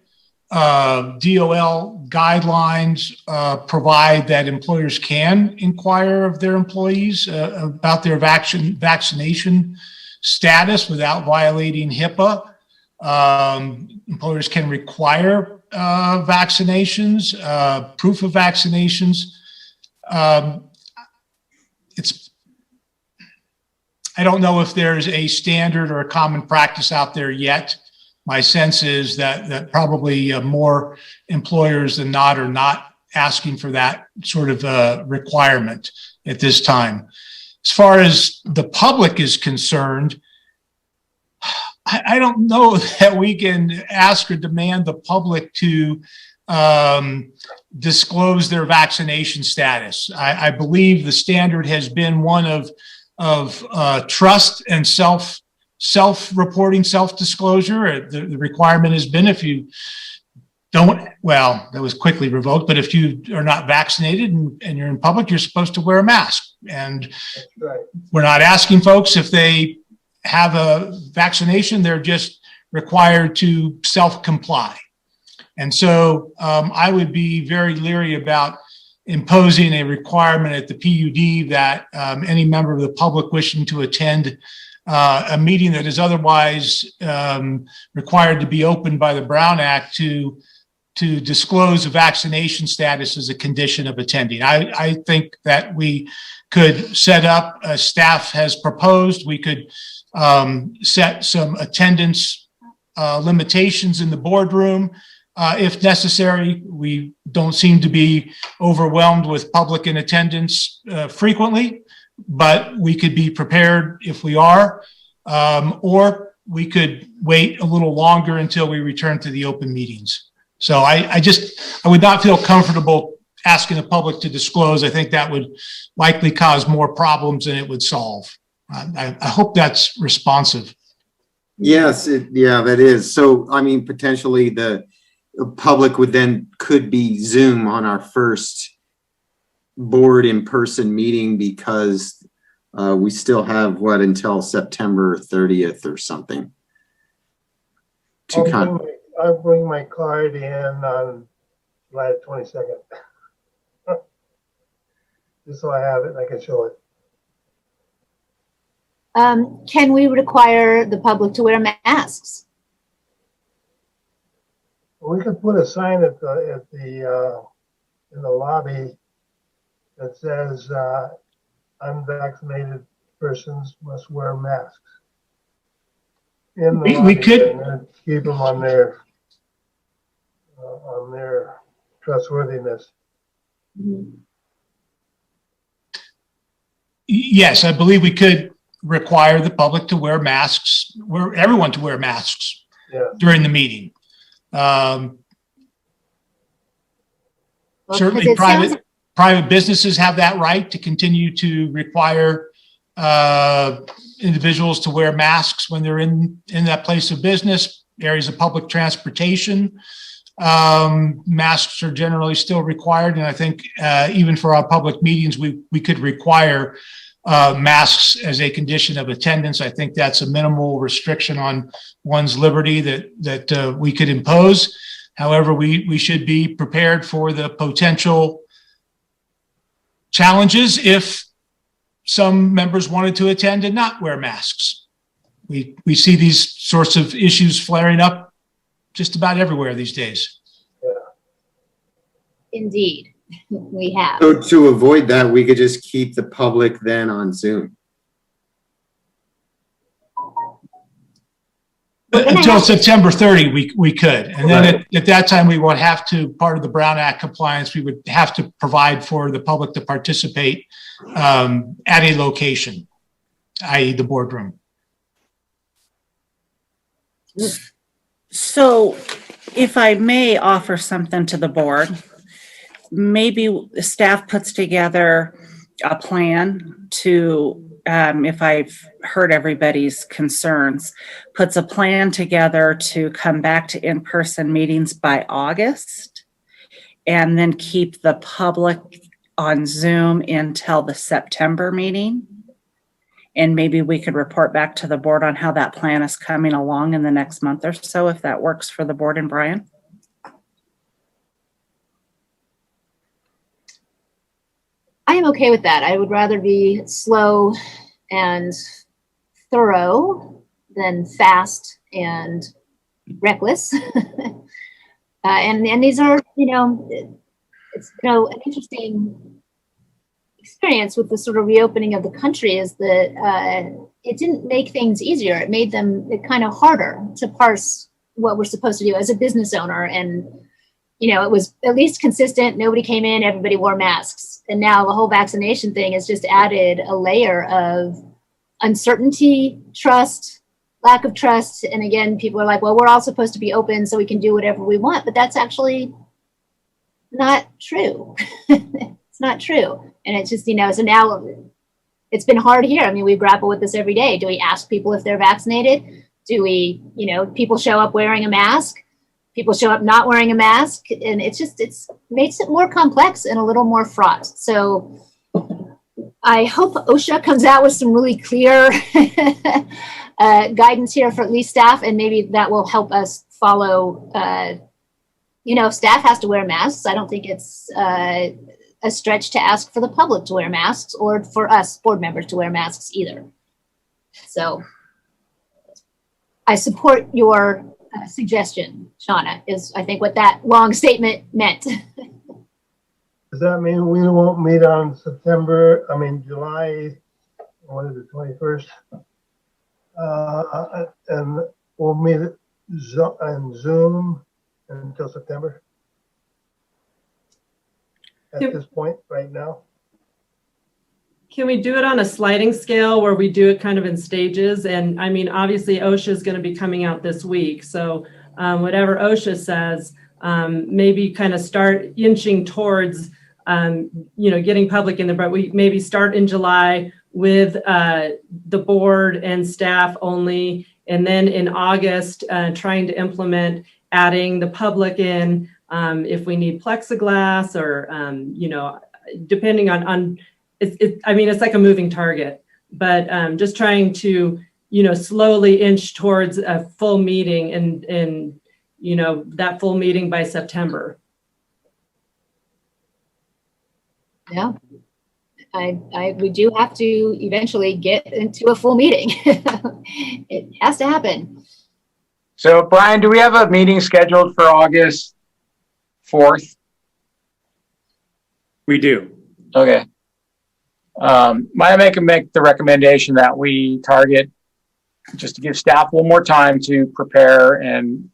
Speaker 10: DOL guidelines provide that employers can inquire of their employees about their vaccination status without violating HIPAA. Employers can require vaccinations, proof of vaccinations. I don't know if there's a standard or a common practice out there yet. My sense is that probably more employers than not are not asking for that sort of requirement at this time. As far as the public is concerned, I don't know that we can ask or demand the public to disclose their vaccination status. I believe the standard has been one of trust and self-reporting, self-disclosure. The requirement has been, if you don't, well, that was quickly revoked, but if you are not vaccinated and you're in public, you're supposed to wear a mask. And
Speaker 3: Right.
Speaker 10: we're not asking folks if they have a vaccination, they're just required to self-comply. And so I would be very leery about imposing a requirement at the PUD that any member of the public wishing to attend a meeting that is otherwise required to be opened by the Brown Act to disclose a vaccination status as a condition of attending. I think that we could set up, staff has proposed, we could set some attendance limitations in the boardroom if necessary. We don't seem to be overwhelmed with public in attendance frequently, but we could be prepared if we are, or we could wait a little longer until we return to the open meetings. So I would not feel comfortable asking the public to disclose. I think that would likely cause more problems than it would solve. I hope that's responsive.
Speaker 5: yes, yeah, that is. So, I mean, potentially the public could be Zoom on our first board in-person meeting, because we still have until September 30th or something.
Speaker 3: I'll bring my card in on July 22nd. Just so I have it and I can show it.
Speaker 1: Can we require the public to wear masks?
Speaker 3: We could put a sign in the lobby that says unvaccinated persons must wear masks. In the
Speaker 10: We could
Speaker 3: and keep them on their trustworthiness.
Speaker 1: Mhm.
Speaker 10: Yes, I believe we could require the public to wear masks, everyone to wear masks
Speaker 3: Yeah.
Speaker 10: during the meeting.
Speaker 1: Well,
Speaker 10: Certainly,
Speaker 1: because it sounds
Speaker 10: private businesses have that right to continue to require individuals to wear masks when they're in that place of business. Areas of public transportation, masks are generally still required, and I think even for our public meetings, we could require masks as a condition of attendance. I think that's a minimal restriction on one's liberty that we could impose. However, we should be prepared for the potential challenges if some members wanted to attend and not wear masks. We see these sorts of issues flaring up just about everywhere these days.
Speaker 1: indeed we have.
Speaker 5: So to avoid that, we could just keep the public then on Zoom.
Speaker 1: We're gonna
Speaker 10: Until
Speaker 1: have to-
Speaker 10: September 30, we could. And then at that time, we would have to, part of the Brown Act compliance, we would have to provide for the public to participate at a location, i.e. the boardroom.
Speaker 6: So if I may offer something to the board, maybe staff puts together a plan to, if I've heard everybody's concerns, puts a plan together to come back to in-person meetings by August, and then keep the public on Zoom until the September meeting. And maybe we could report back to the board on how that plan is coming along in the next month or so, if that works for the board and Brian.
Speaker 1: I am okay with that. I would rather be slow and thorough than fast and reckless. And these are, it's an interesting experience with the sort of reopening of the country is that it didn't make things easier. It made them kind of harder to parse what we're supposed to do as a business owner. And, it was at least consistent. Nobody came in, everybody wore masks. And now the whole vaccination thing has just added a layer of uncertainty, trust, lack of trust. And again, people are like, well, we're all supposed to be open so we can do whatever we want. But that's actually not true. It's not true. And it's just, so now it's been hard here. I mean, we grapple with this every day. Do we ask people if they're vaccinated? Do we, people show up wearing a mask? People show up not wearing a mask, and it makes it more complex and a little more fraught. So I hope OSHA comes out with some really clear guidance here for at least staff, and maybe that will help us follow. If staff has to wear masks, I don't think it's a stretch to ask for the public to wear masks or for us board members to wear masks either. So I support your suggestion, Shauna, is I think what that long statement meant.
Speaker 3: Does that mean we won't meet on July, 21st? And we'll meet on Zoom until September? At this point, right now?
Speaker 8: Can we do it on a sliding scale where we do it kind of in stages? And I mean, obviously OSHA is going to be coming out this week. So whatever OSHA says, maybe kind of start inching towards, getting public in there, but we maybe start in July with the board and staff only. And then in August, trying to implement adding the public in if we need plexiglass or, depending on it's like a moving target, but just trying to, slowly inch towards a full meeting and that full meeting by September.
Speaker 1: Yeah, we do have to eventually get into a full meeting. It has to happen.
Speaker 4: So Brian, do we have a meeting scheduled for August 4th?
Speaker 7: We do.
Speaker 4: Okay. Might I make the recommendation that we target, just to give staff a little more time to prepare and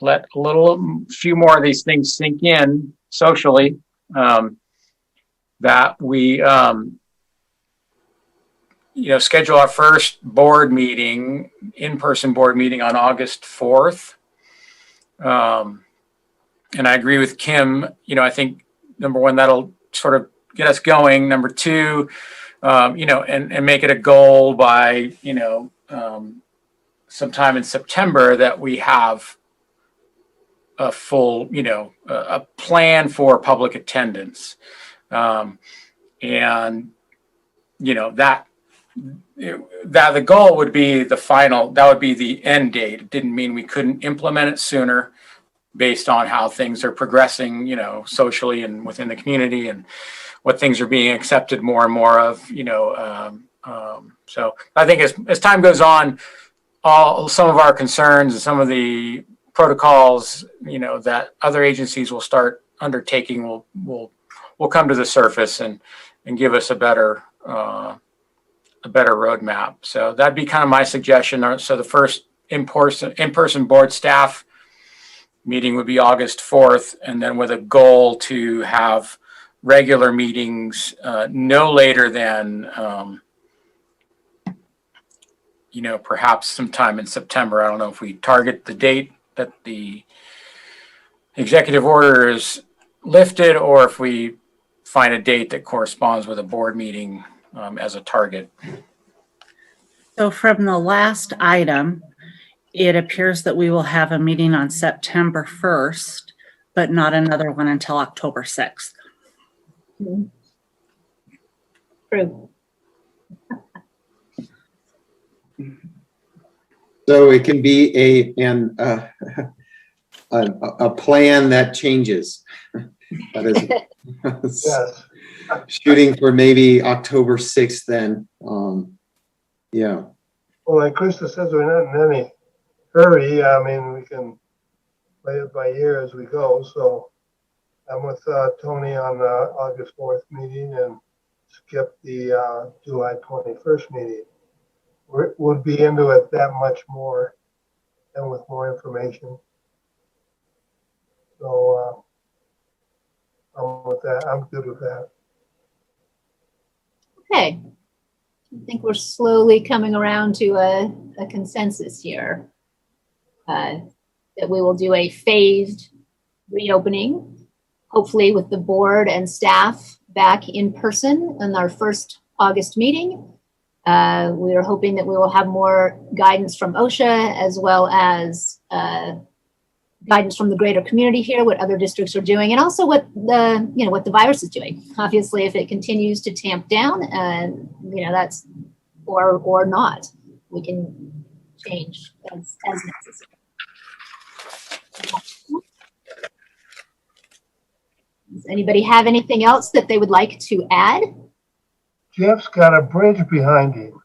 Speaker 4: let few more of these things sink in socially. that we, schedule our first board meeting, in-person board meeting on August 4th. And I agree with Kim. I think number one, that'll sort of get us going. Number two, and make it a goal by, sometime in September that we have a full, a plan for public attendance. And, that the goal would be that would be the end date. It didn't mean we couldn't implement it sooner based on how things are progressing, socially and within the community and what things are being accepted more and more of, so I think as time goes on, some of our concerns and some of the protocols, that other agencies will start undertaking will come to the surface and give us a better roadmap. So that'd be kind of my suggestion. So the first in-person board staff meeting would be August 4th, and then with a goal to have regular meetings no later than perhaps sometime in September. I don't know if we target the date that the executive order is lifted or if we find a date that corresponds with a board meeting as a target.
Speaker 6: So from the last item, it appears that we will have a meeting on September 1st, but not another one until October 6th.
Speaker 1: True.
Speaker 5: So it can be a plan that changes. That is
Speaker 3: Yes.
Speaker 5: shooting for maybe October 6th then. Yeah.
Speaker 3: Well, like Krista says, we're not in any hurry. I mean, we can play it by ear as we go. So I'm with Tony on the August 4th meeting and skip the July 21st meeting. We'll be into it that much more and with more information. So I'm with that. I'm good with that.
Speaker 1: Okay. I think we're slowly coming around to a consensus here that we will do a phased reopening, hopefully with the board and staff back in person in our first August meeting. We are hoping that we will have more guidance from OSHA as well as guidance from the greater community here, what other districts are doing, and also what the virus is doing. Obviously, if it continues to tamp down, that's or not, we can change as necessary. Does anybody have anything else that they would like to add?
Speaker 3: Jeff's got a bridge behind him.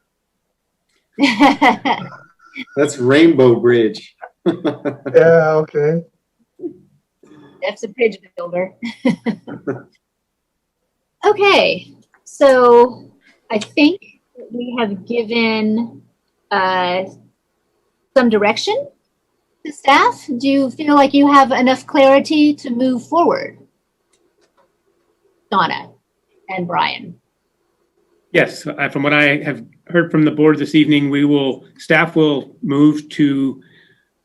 Speaker 5: That's Rainbow Bridge.
Speaker 3: Yeah, okay.
Speaker 1: Jeff's a bridge builder. Okay, so I think we have given some direction to staff. Do you feel like you have enough clarity to move forward? Donna and Brian.
Speaker 7: Yes, from what I have heard from the board this evening, staff will move to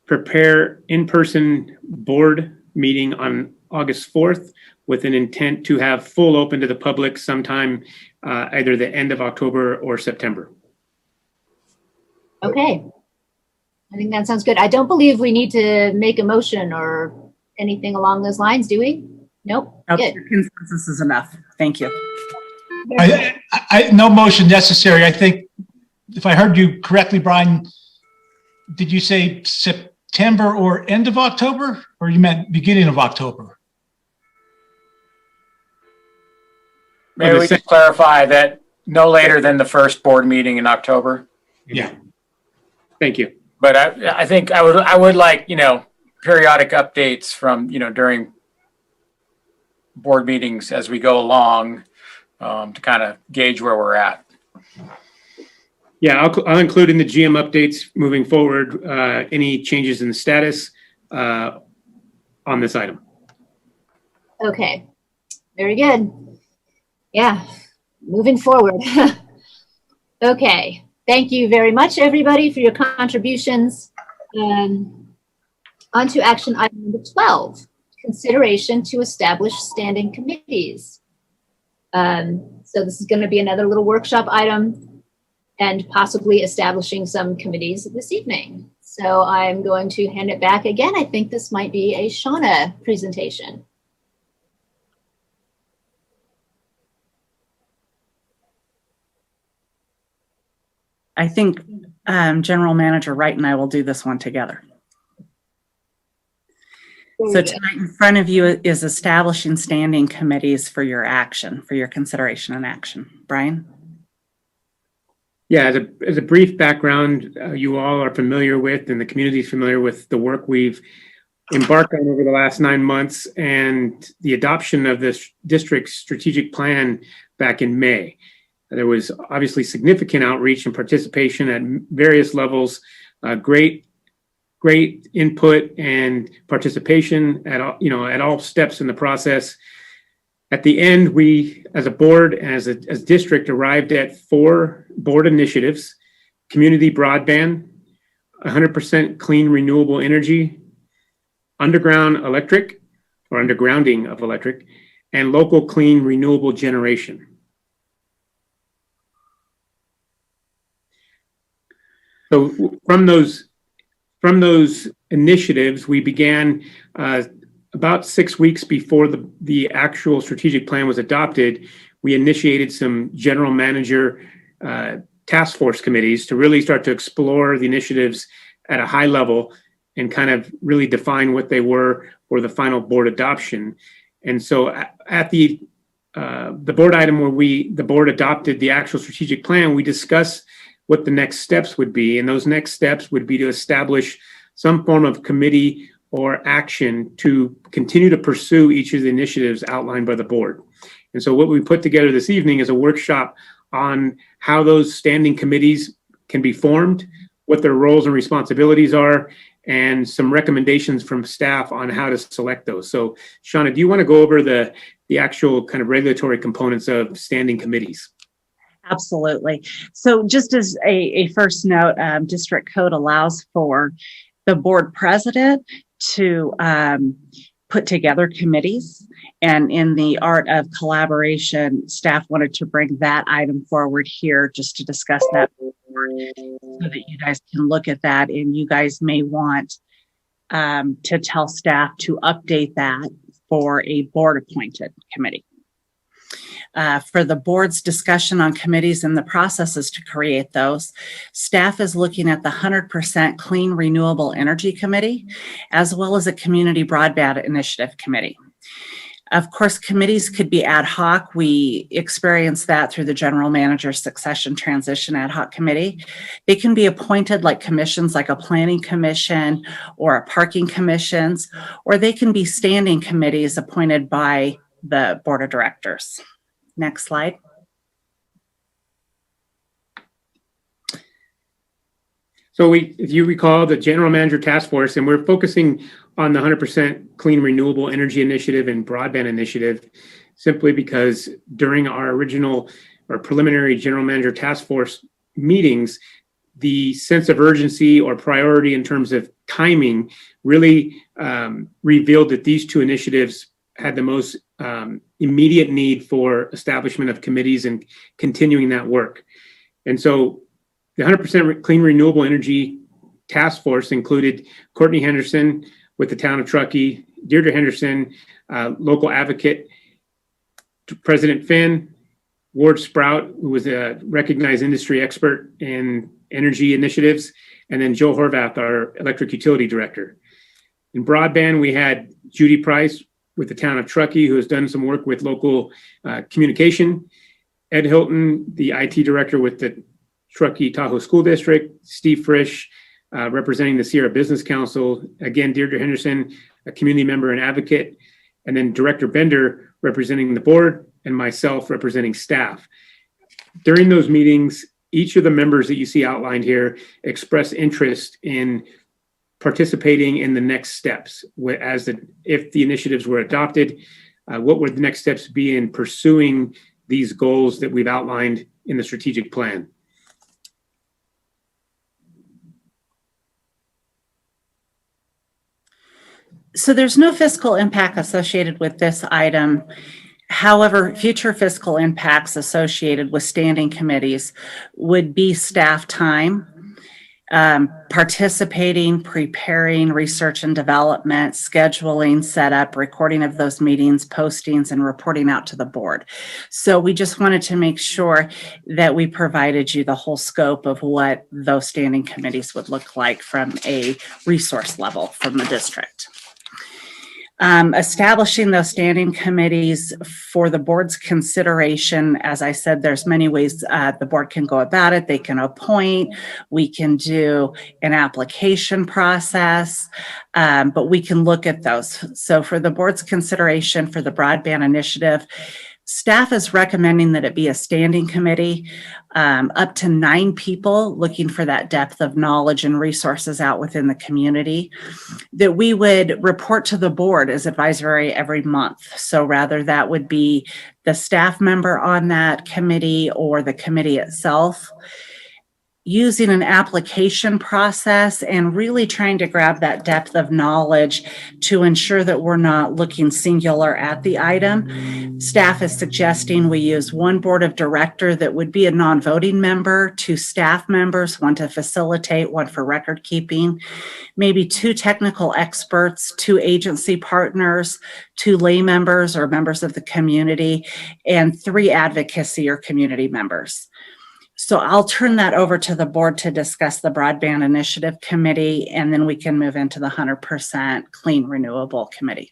Speaker 7: prepare in-person board meeting on August 4th with an intent to have full open to the public sometime either the end of October or September.
Speaker 1: Okay. I think that sounds good. I don't believe we need to make a motion or anything along those lines, do we? Nope. Good.
Speaker 6: Consensus is enough. Thank you.
Speaker 10: No motion necessary. I think if I heard you correctly, Brian, did you say September or end of October, or you meant beginning of October?
Speaker 4: Maybe we just clarify that no later than the first board meeting in October.
Speaker 10: Yeah.
Speaker 7: Thank you.
Speaker 4: But I think I would like, periodic updates from, during board meetings as we go along to kind of gauge where we're at.
Speaker 7: Yeah, I'll include in the GM updates moving forward any changes in the status on this item.
Speaker 1: Okay. Very good. Yeah, moving forward. Okay, thank you very much, everybody, for your contributions. On to action item number 12, consideration to establish standing committees. So this is going to be another little workshop item and possibly establishing some committees this evening. So I'm going to hand it back again. I think this might be a Shauna presentation.
Speaker 6: I think General Manager Wright and I will do this one together. So tonight in front of you is establishing standing committees for your action, for your consideration and action. Brian?
Speaker 7: Yeah, as a brief background, you all are familiar with, and the community is familiar with the work we've embarked on over the last 9 months and the adoption of this district's strategic plan back in May. There was obviously significant outreach and participation at various levels, great input and participation at all steps in the process. At the end, we, as a board, as district, arrived at 4 board initiatives: community broadband, 100% clean renewable energy, underground electric or undergrounding of electric, and local clean renewable generation. So from those initiatives, we began about 6 weeks before the actual strategic plan was adopted. We initiated some general manager task force committees to really start to explore the initiatives at a high level and kind of really define what they were for the final board adoption. And so at the board item where the board adopted the actual strategic plan, we discussed what the next steps would be. And those next steps would be to establish some form of committee or action to continue to pursue each of the initiatives outlined by the board. And so what we put together this evening is a workshop on how those standing committees can be formed, what their roles and responsibilities are, and some recommendations from staff on how to select those. So Shauna, do you want to go over the actual kind of regulatory components of standing committees?
Speaker 6: Absolutely. So just as a first note, district code allows for the board president to put together committees. And in the art of collaboration, staff wanted to bring that item forward here just to discuss that so that you guys can look at that, and you guys may want to tell staff to update that for a board appointed committee. For the board's discussion on committees and the processes to create those, staff is looking at the 100% Clean Renewable Energy Committee, as well as a Community Broadband Initiative Committee. Of course, committees could be ad hoc. We experienced that through the General Manager Succession Transition Ad Hoc Committee. They can be appointed like commissions, like a planning commission or a parking commissions, or they can be standing committees appointed by the board of directors. Next slide.
Speaker 7: So if you recall, the General Manager Task Force, and we're focusing on the 100% Clean Renewable Energy Initiative and Broadband Initiative, simply because during our original or preliminary General Manager Task Force meetings, the sense of urgency or priority in terms of timing really revealed that these 2 initiatives had the most immediate need for establishment of committees and continuing that work. And so the 100% Clean Renewable Energy Task Force included Courtney Henderson with the town of Truckee, Deirdre Henderson, local advocate, President Finn, Ward Sprout, who was a recognized industry expert in energy initiatives, and then Joe Horvath, our electric utility director. In broadband, we had Judy Price with the town of Truckee, who has done some work with local communication, Ed Hilton, the IT director with the Truckee Tahoe School District, Steve Frisch, representing the Sierra Business Council, again, Deirdre Henderson, a community member and advocate, and then Director Bender representing the board, and myself representing staff. During those meetings, each of the members that you see outlined here expressed interest in participating in the next steps. If the initiatives were adopted, what would the next steps be in pursuing these goals that we've outlined in the strategic plan.
Speaker 6: So there's no fiscal impact associated with this item. However, future fiscal impacts associated with standing committees would be staff time, participating, preparing, research and development, scheduling, setup, recording of those meetings, postings, and reporting out to the board. So we just wanted to make sure that we provided you the whole scope of what those standing committees would look like from a resource level from the district. Establishing those standing committees for the board's consideration. As I said, there's many ways the board can go about it. They can appoint, we can do an application process, but we can look at those. So for the board's consideration for the broadband initiative, staff is recommending that it be a standing committee, up to 9 people, looking for that depth of knowledge and resources out within the community, that we would report to the board as advisory every month. So rather that would be the staff member on that committee or the committee itself, using an application process and really trying to grab that depth of knowledge to ensure that we're not looking singular at the item. Staff is suggesting we use 1 board of director that would be a non-voting member, 2 staff members, 1 to facilitate, 1 for record keeping, maybe 2 technical experts, 2 agency partners, 2 lay members or members of the community, and 3 advocacy or community members. So I'll turn that over to the board to discuss the Broadband Initiative Committee, and then we can move into the 100% Clean Renewable Committee.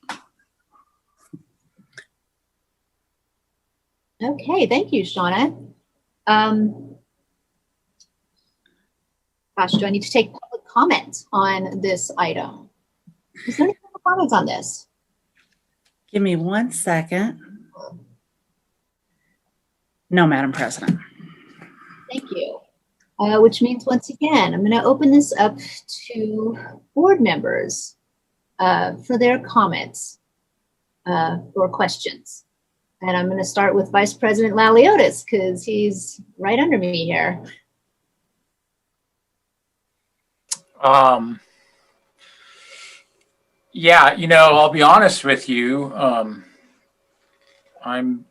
Speaker 1: Okay, thank you, Shauna. Gosh, do I need to take public comment on this item? Is there any public comments on this?
Speaker 6: Give me 1 second. No, Madam President.
Speaker 1: Thank you. Which means, once again, I'm going to open this up to board members for their comments or questions. And I'm going to start with Vice President Laliotis because he's right under me here.
Speaker 4: Yeah, you know, I'll be honest with you. I'm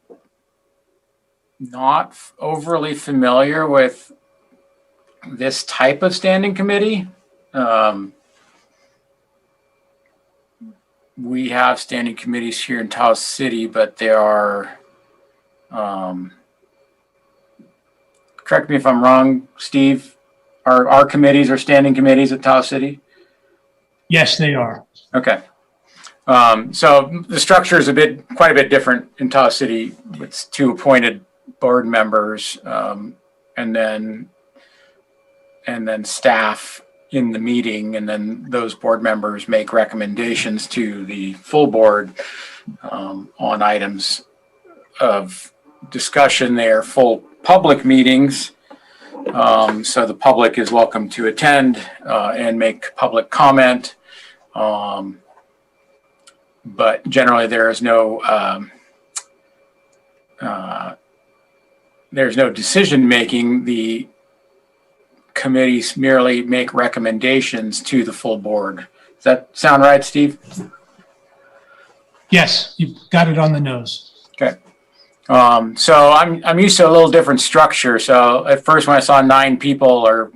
Speaker 4: not overly familiar with this type of standing committee. We have standing committees here in Taos City, but there are, correct me if I'm wrong, Steve, our committees are standing committees at Taos City?
Speaker 10: Yes, they are.
Speaker 4: Okay. So the structure is quite a bit different in Taos City. It's 2 appointed board members, and then staff in the meeting, and then those board members make recommendations to the full board on items of discussion. They are full public meetings, so the public is welcome to attend and make public comment, but generally there is there's no decision making. The committees merely make recommendations to the full board. Does that sound right, Steve?
Speaker 10: Yes, you've got it on the nose.
Speaker 4: Okay. So I'm used to a little different structure. So at first, when I saw 9 people, or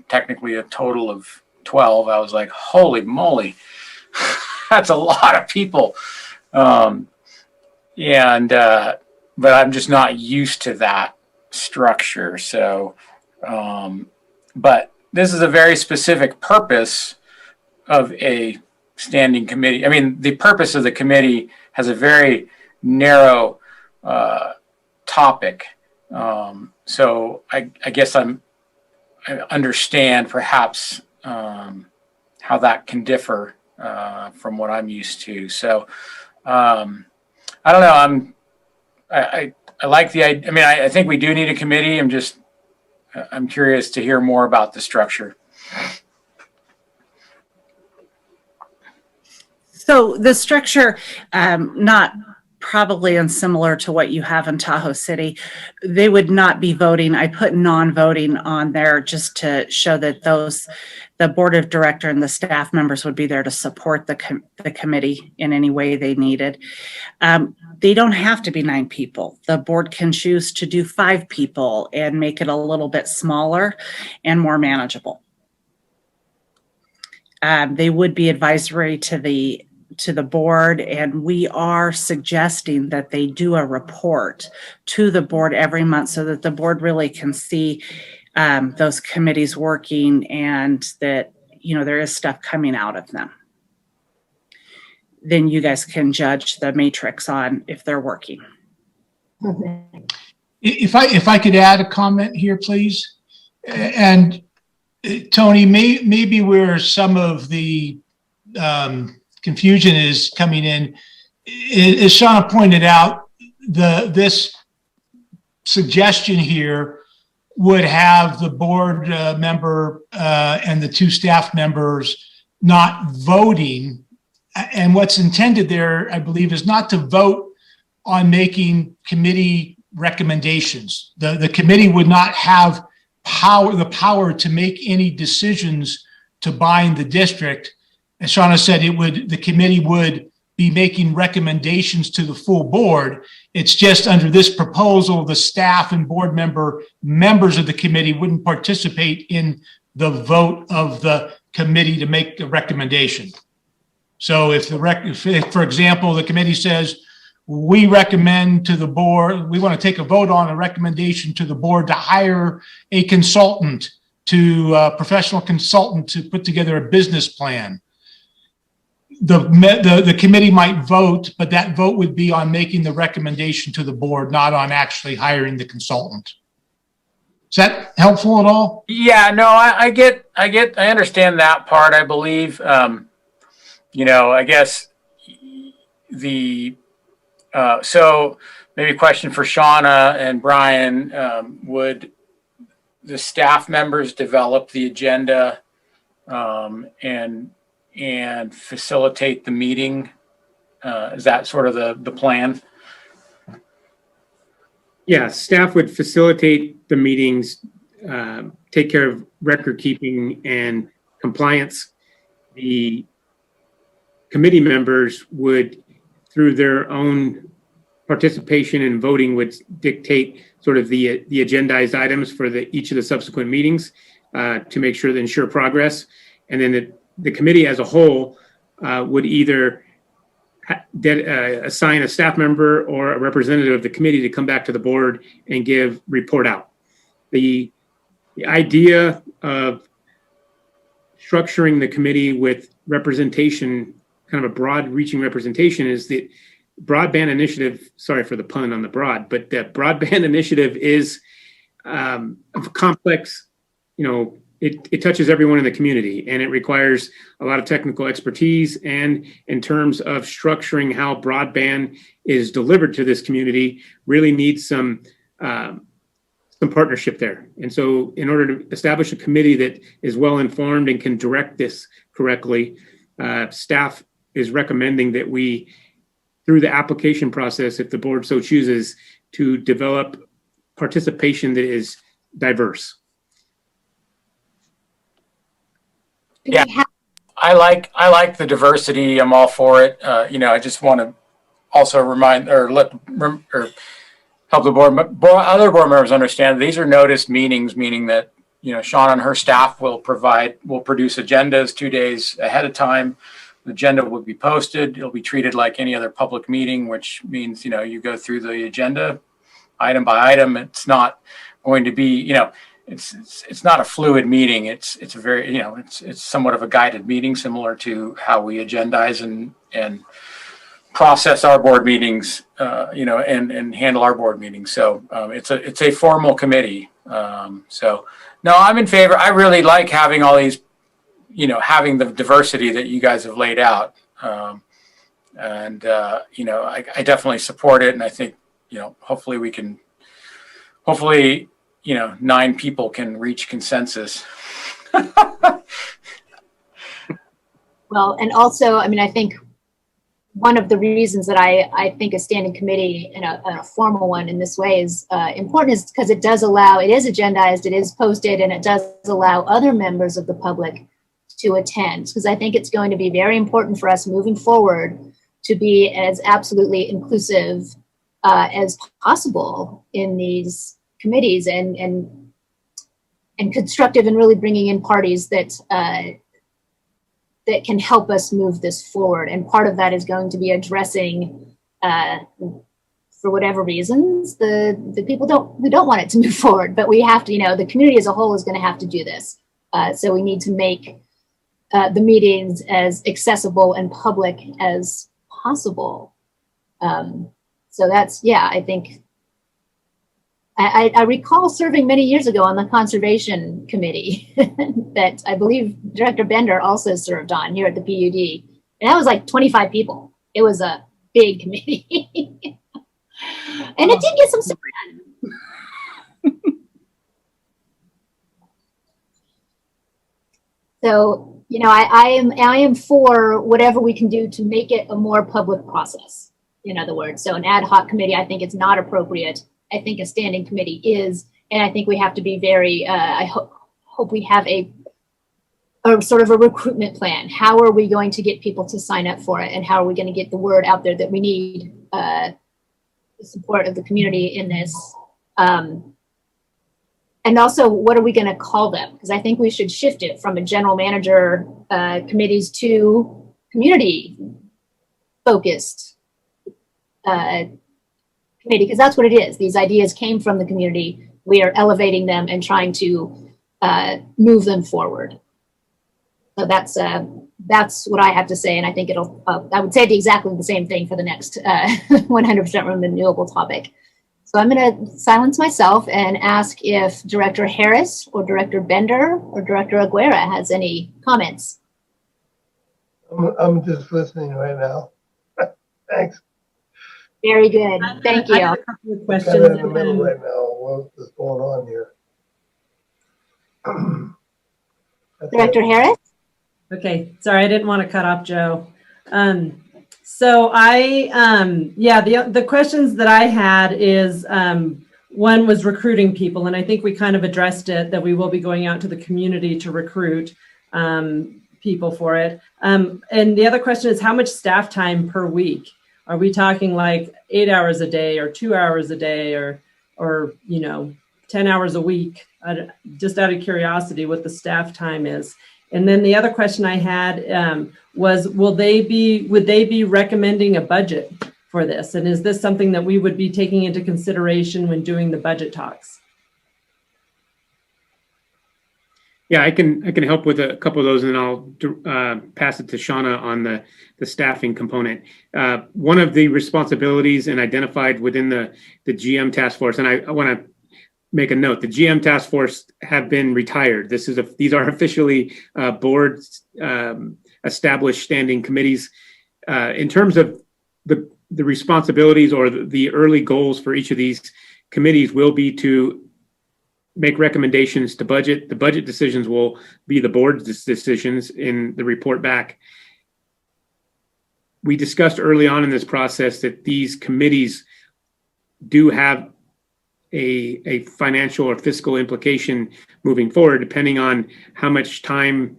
Speaker 4: technically a total of 12, I was like, holy moly, that's a lot of people. But I'm just not used to that structure. So, but this is a very specific purpose of a standing committee. I mean, the purpose of the committee has a very narrow topic. So I guess I understand perhaps how that can differ from what I'm used to. So I don't know. I like the idea. I mean, I think we do need a committee. I'm curious to hear more about the structure.
Speaker 6: So the structure, not probably and similar to what you have in Tahoe City. They would not be voting. I put non-voting on there just to show that the board of director and the staff members would be there to support the committee in any way they needed. They don't have to be 9 people. The board can choose to do 5 people and make it a little bit smaller and more manageable. They would be advisory to the board, and we are suggesting that they do a report to the board every month so that the board really can see those committees working and that, there is stuff coming out of them. Then you guys can judge the matrix on if they're working.
Speaker 10: If I could add a comment here, please. And Tony, maybe where some of the confusion is coming in, as Shauna pointed out, this suggestion here would have the board member and the 2 staff members not voting. And what's intended there, I believe, is not to vote on making committee recommendations. The committee would not have the power to make any decisions to bind the district. As Shauna said, the committee would be making recommendations to the full board. It's just under this proposal, the staff and board members of the committee wouldn't participate in the vote of the committee to make the recommendation. So if for example, the committee says, we recommend to the board, we want to take a vote on a recommendation to the board to hire a consultant, professional consultant to put together a business plan. The committee might vote, but that vote would be on making the recommendation to the board, not on actually hiring the consultant. Is that helpful at all?
Speaker 4: Yeah, no, I understand that part. I believe, I guess so maybe a question for Shauna and Brian, would the staff members develop the agenda and facilitate the meeting? Is that sort of the plan?
Speaker 7: Yeah, staff would facilitate the meetings, take care of record keeping and compliance. The committee members would, through their own participation in voting, would dictate sort of the agendized items for each of the subsequent meetings to make sure to ensure progress. And then the committee as a whole would either assign a staff member or a representative of the committee to come back to the board and report out. The idea of structuring the committee with representation, kind of a broad reaching representation, is the broadband initiative. Sorry for the pun on the broad, but the broadband initiative is complex. It touches everyone in the community, and it requires a lot of technical expertise. And in terms of structuring how broadband is delivered to this community, really needs some partnership there. And so in order to establish a committee that is well informed and can direct this correctly, staff is recommending that we, through the application process, if the board so chooses, to develop participation that is diverse.
Speaker 4: Yeah, I like the diversity. I'm all for it. I just want to also remind or help the other board members understand these are noticed meetings, meaning that Shauna and her staff will produce agendas 2 days ahead of time. The agenda will be posted. It'll be treated like any other public meeting, which means you go through the agenda item by item. It's not going to be it's not a fluid meeting. It's a very it's somewhat of a guided meeting, similar to how we agendize and process our board meetings, and handle our board meetings. So it's a formal committee. So no, I'm in favor. I really like having all these, having the diversity that you guys have laid out. I definitely support it. And I think, hopefully 9 people can reach consensus.
Speaker 1: Well, and also, I think one of the reasons that I think a standing committee and a formal one in this way is important is because it does allow, it is agendized, it is posted, and it does allow other members of the public to attend. Because I think it's going to be very important for us moving forward to be as absolutely inclusive as possible in these committees and constructive and really bringing in parties that that can help us move this forward. And part of that is going to be addressing, for whatever reasons, the people who don't want it to move forward. But we have to, the community as a whole is going to have to do this. So we need to make the meetings as accessible and public as possible. So that's, I think, I recall serving many years ago on the Conservation Committee that I believe Director Bender also served on here at the PUD. And that was like 25 people. It was a big committee. And it did get some stuff done. So, I am for whatever we can do to make it a more public process, in other words. So an ad hoc committee, I think it's not appropriate. I think a standing committee is, and I think we have to be very, I hope we have a sort of a recruitment plan. How are we going to get people to sign up for it? And how are we going to get the word out there that we need the support of the community in this? And also, what are we going to call them? Because I think we should shift it from a general manager committees to community focused committee, because that's what it is. These ideas came from the community. We are elevating them and trying to move them forward. So that's what I have to say, and I think it'll. I would say exactly the same thing for the next 100% renewable topic. So I'm going to silence myself and ask if Director Harris or Director Bender or Director Aguera has any comments.
Speaker 3: I'm just listening right now. Thanks.
Speaker 1: Very good. Thank you.
Speaker 8: I have a couple of questions.
Speaker 3: Kind of in the middle right now. What's going on here?
Speaker 1: Director Harris?
Speaker 8: Okay, sorry, I didn't want to cut off Joe. So the questions that I had is, one was recruiting people, and I think we kind of addressed it, that we will be going out to the community to recruit people for it. And the other question is, how much staff time per week? Are we talking like 8 hours a day or 2 hours a day or 10 hours a week? Just out of curiosity, what the staff time is. And then the other question I had was, would they be recommending a budget for this? And is this something that we would be taking into consideration when doing the budget talks?
Speaker 7: Yeah, I can help with a couple of those, and then I'll pass it to Shauna on the staffing component. One of the responsibilities and identified within the GM task force, and I want to make a note: the GM task force have been retired. These are officially board established standing committees. In terms of the responsibilities or the early goals for each of these committees will be to make recommendations to budget. The budget decisions will be the board's decisions in the report back. We discussed early on in this process that these committees do have a financial or fiscal implication moving forward, depending on how much time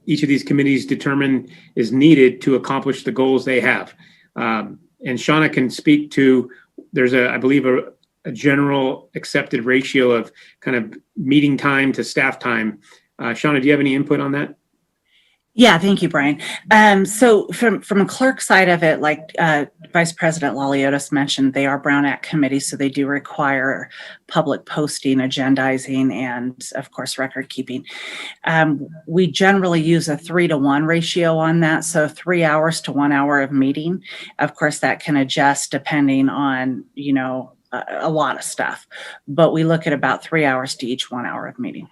Speaker 7: each of these committees determine is needed to accomplish the goals they have. And Shauna can speak to, there's I believe a general accepted ratio of kind of meeting time to staff time. Shauna, do you have any input on that?
Speaker 6: Yeah, thank you, Brian. So from a clerk side of it, like Vice President Laliotis mentioned, they are Brown Act committees, so they do require public posting, agendizing, and of course, record keeping. We generally use a 3-to-1 ratio on that, so 3 hours to 1 hour of meeting. Of course, that can adjust depending on, a lot of stuff, but we look at about 3 hours to each 1 hour of meeting.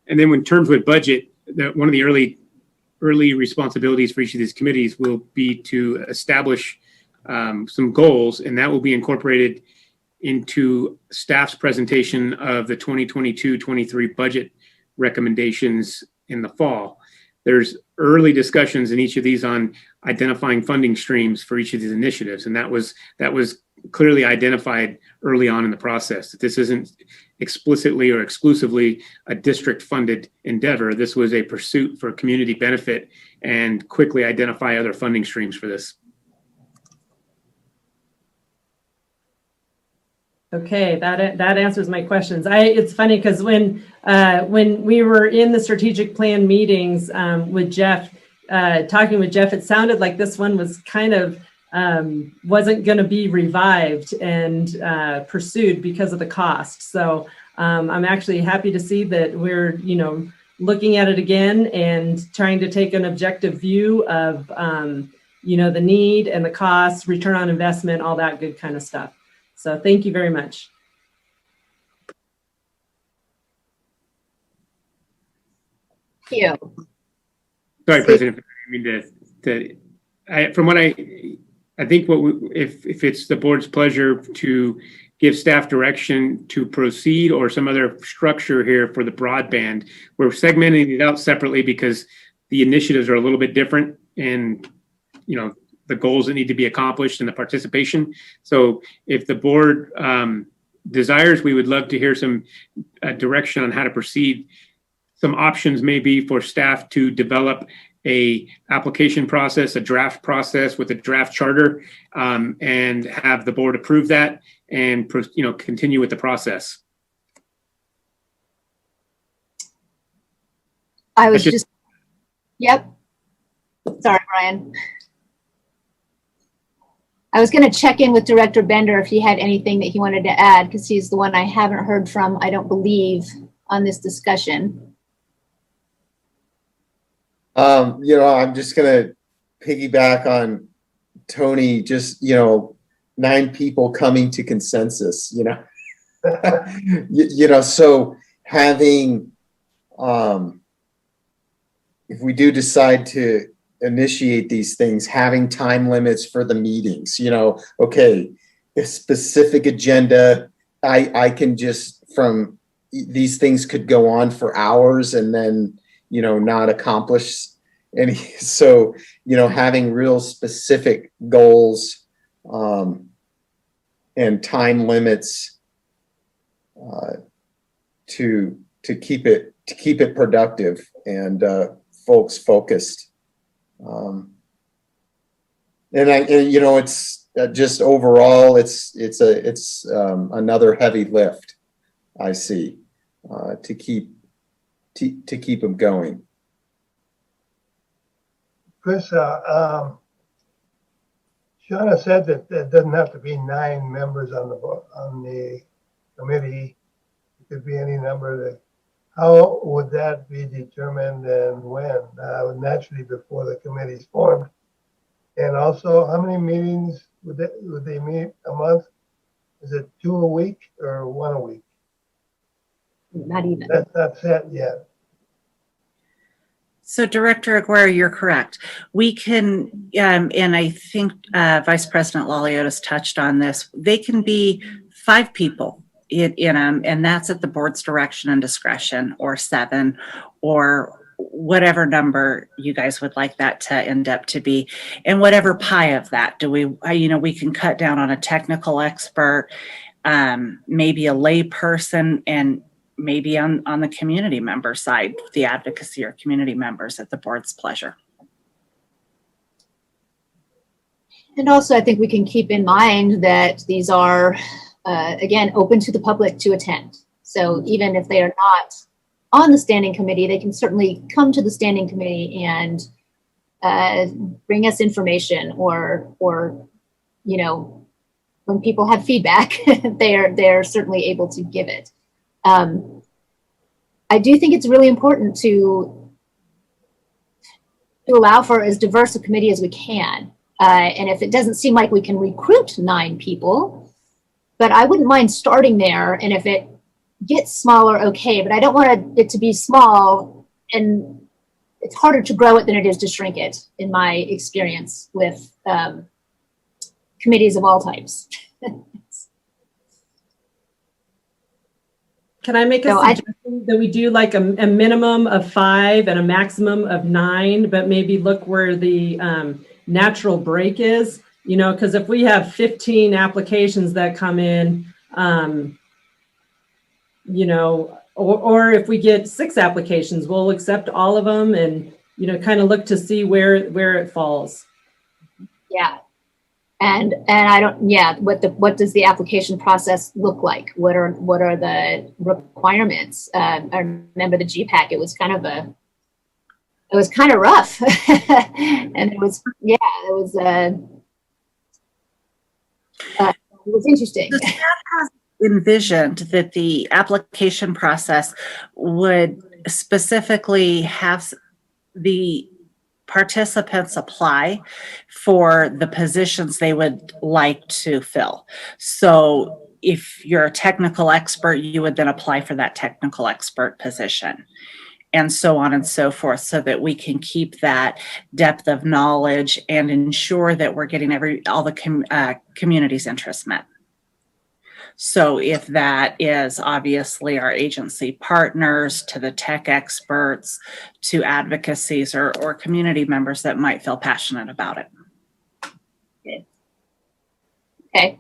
Speaker 7: And then in terms with budget, one of the early responsibilities for each of these committees will be to establish some goals, and that will be incorporated into staff's presentation of the 2022-23 budget recommendations in the fall. There's early discussions in each of these on identifying funding streams for each of these initiatives. And that was clearly identified early on in the process, that this isn't explicitly or exclusively a district funded endeavor. This was a pursuit for community benefit, and quickly identify other funding streams for this.
Speaker 8: Okay, that answers my questions. It's funny because when we were in the strategic plan meetings with Jeff, talking with Jeff, it sounded like this one was kind of wasn't going to be revived and pursued because of the cost. So I'm actually happy to see that we're looking at it again and trying to take an objective view of the need and the cost, return on investment, all that good kind of stuff. So thank you very much.
Speaker 1: Thank you.
Speaker 7: Sorry, President. I mean, from what I think if it's the board's pleasure to give staff direction to proceed or some other structure here for the broadband, we're segmenting it out separately because the initiatives are a little bit different, and the goals that need to be accomplished and the participation. So if the board desires, we would love to hear some direction on how to proceed. Some options may be for staff to develop a application process, a draft process with a draft charter, and have the board approve that and continue with the process.
Speaker 1: I was just yep. Sorry, Brian. I was going to check in with Director Bender if he had anything that he wanted to add, because he's the one I haven't heard from, I don't believe, on this discussion.
Speaker 5: I'm just going to piggyback on Tony, just, 9 people coming to consensus, so having, if we do decide to initiate these things, having time limits for the meetings, okay, a specific agenda, I can just, from these things could go on for hours and then, not accomplish any. So, having real specific goals and time limits to keep it productive and folks focused. It's just overall, it's another heavy lift I see to keep them going.
Speaker 3: Chris, Shauna said that it doesn't have to be 9 members on the committee. It could be any number. How would that be determined and when? Naturally before the committee's formed. And also, how many meetings would they meet a month? Is it 2 a week or 1 a week?
Speaker 1: Not even.
Speaker 3: That's not set yet.
Speaker 6: So Director Aguirre, you're correct. We can, and I think Vice President Laliotis touched on this, they can be 5 people in them, and that's at the board's direction and discretion, or 7, or whatever number you guys would like that to end up to be. And whatever pie of that, we can cut down on a technical expert, maybe a lay person, and maybe on the community member side, the advocacy or community members at the board's pleasure.
Speaker 1: And also, I think we can keep in mind that these are, again, open to the public to attend. So even if they are not on the standing committee, they can certainly come to the standing committee and bring us information, or when people have feedback, they're certainly able to give it. I do think it's really important to allow for as diverse a committee as we can. And if it doesn't seem like we can recruit 9 people, but I wouldn't mind starting there. And if it gets smaller, okay, but I don't want it to be small, and it's harder to grow it than it is to shrink it, in my experience with committees of all types.
Speaker 8: Can I make a
Speaker 1: So
Speaker 8: suggestion that we do like a minimum of 5 and a maximum of 9, but maybe look where the natural break is, you know, because if we have 15 applications that come in, you know, or if we get 6 applications, we'll accept all of them and, you know, kind of look to see where it falls.
Speaker 1: Yeah. And I don't, yeah, what does the application process look like? What are the requirements? I remember the GPAC, it was kind of rough. And it was interesting.
Speaker 6: The staff has envisioned that the application process would specifically have the participants apply for the positions they would like to fill. So if you're a technical expert, you would then apply for that technical expert position, and so on and so forth, so that we can keep that depth of knowledge and ensure that we're getting all the community's interests met. So if that is obviously our agency partners, to the tech experts, to advocacies or community members that might feel passionate about it.
Speaker 1: Okay.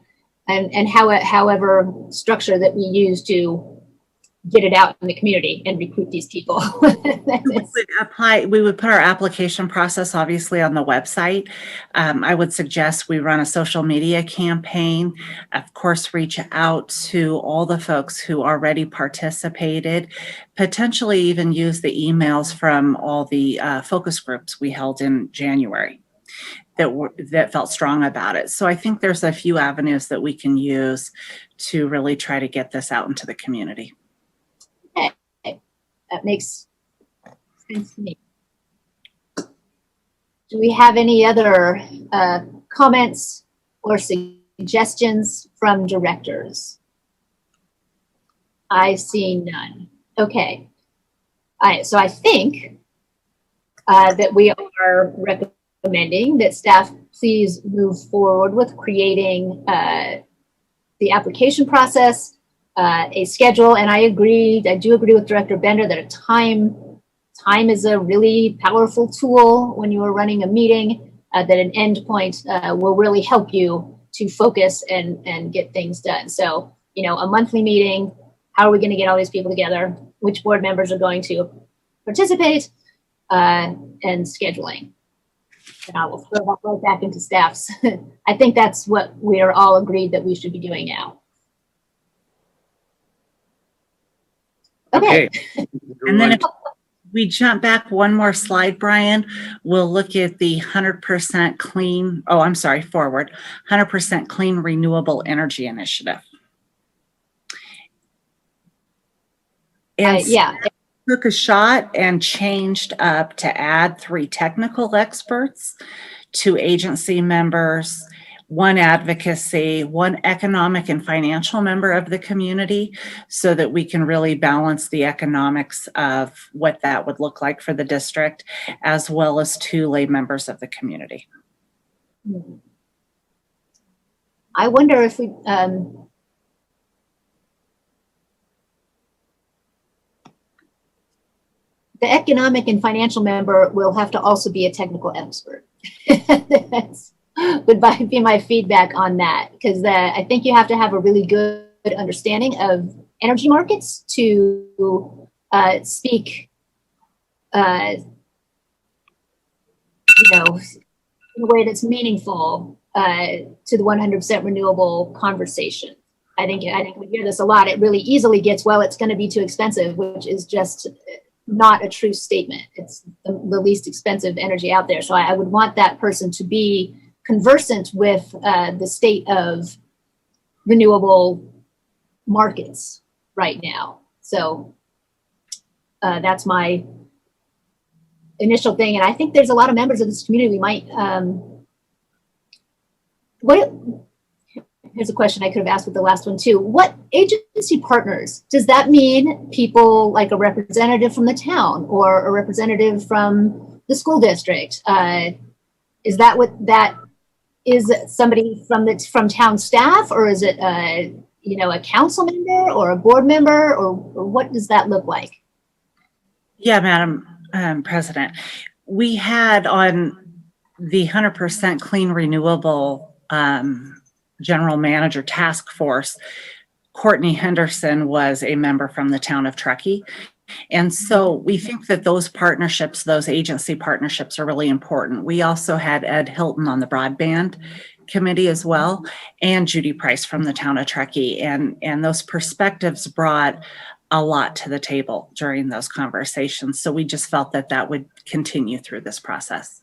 Speaker 1: And however structure that we use to get it out in the community and recruit these people.
Speaker 6: We would put our application process obviously on the website. I would suggest we run a social media campaign, of course, reach out to all the folks who already participated, potentially even use the emails from all the focus groups we held in January that felt strong about it. So I think there's a few avenues that we can use to really try to get this out into the community.
Speaker 1: Okay. That makes sense to me. Do we have any other comments or suggestions from directors? I see none. Okay. So I think that we are recommending that staff please move forward with creating the application process, a schedule, and I do agree with Director Bender that time is a really powerful tool when you are running a meeting, that an endpoint will really help you to focus and get things done. So, you know, a monthly meeting, how are we going to get all these people together? Which board members are going to participate, and scheduling. And I will throw that right back into staffs. I think that's what we are all agreed that we should be doing now. Okay.
Speaker 6: And then if we jump back one more slide, Brian, we'll look at the 100% clean, forward, 100% clean renewable energy initiative. And took a shot and changed up to add 3 technical experts, 2 agency members, 1 advocacy, 1 economic and financial member of the community, so that we can really balance the economics of what that would look like for the district, as well as 2 lay members of the community.
Speaker 1: I wonder if we, the economic and financial member will have to also be a technical expert. That's would be my feedback on that, because I think you have to have a really good understanding of energy markets to speak, in a way that's meaningful to the 100% renewable conversation. I think we hear this a lot. It really easily gets, well, it's going to be too expensive, which is just not a true statement. It's the least expensive energy out there. So I would want that person to be conversant with the state of renewable markets right now. So that's my initial thing. And I think there's a lot of members of this community we might, here's a question I could have asked with the last one too. What agency partners? Does that mean people like a representative from the town or a representative from the school district? Is that what that is? Somebody from town staff, or is it a council member or a board member, or what does that look like?
Speaker 6: Yeah, Madam President, we had on the 100% Clean Renewable General Manager Task Force, Courtney Henderson was a member from the town of Truckee. And so we think that those partnerships, those agency partnerships are really important. We also had Ed Hilton on the broadband committee as well, and Judy Price from the town of Truckee. And those perspectives brought a lot to the table during those conversations. So we just felt that that would continue through this process.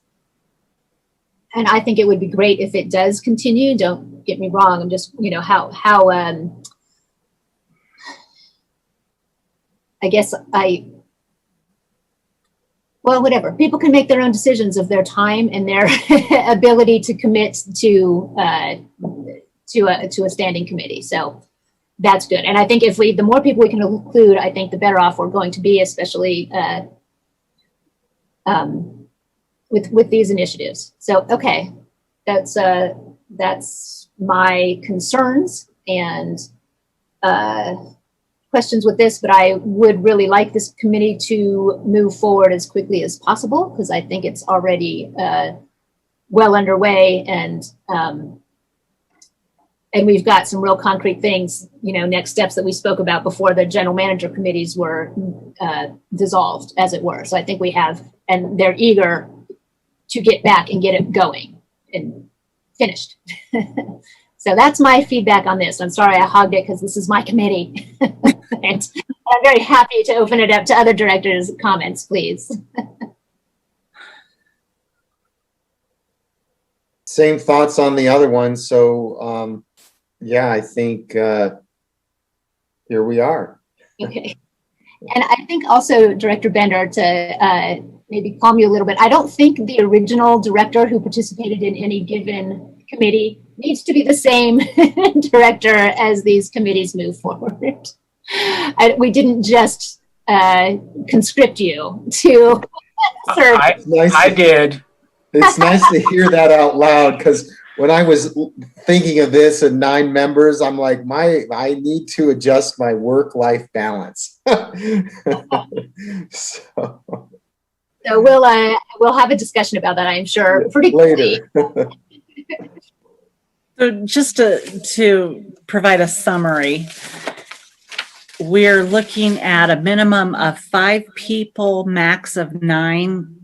Speaker 1: And I think it would be great if it does continue. Don't get me wrong. I'm just, whatever. People can make their own decisions of their time and their ability to commit to a standing committee. So that's good. And I think the more people we can include, I think the better off we're going to be, especially with these initiatives. So, okay, that's my concerns and questions with this, but I would really like this committee to move forward as quickly as possible, because I think it's already well underway, and we've got some real concrete things, next steps that we spoke about before the general manager committees were dissolved, as it were. So I think we have, and they're eager to get back and get it going and finished. So that's my feedback on this. I'm sorry I hogged it because this is my committee. And I'm very happy to open it up to other directors' comments, please.
Speaker 5: Same thoughts on the other one. So, yeah, I think here we are.
Speaker 1: Okay. And I think also, Director Bender, to maybe calm you a little bit, I don't think the original director who participated in any given committee needs to be the same director as these committees move forward. We didn't just conscript you to serve.
Speaker 4: I did.
Speaker 5: It's nice to hear that out loud, because when I was thinking of this and 9 members, I'm like, I need to adjust my work-life balance. So
Speaker 1: we'll have a discussion about that, I am sure, pretty
Speaker 5: later.
Speaker 6: So just to provide a summary, we're looking at a minimum of 5 people, max of 9.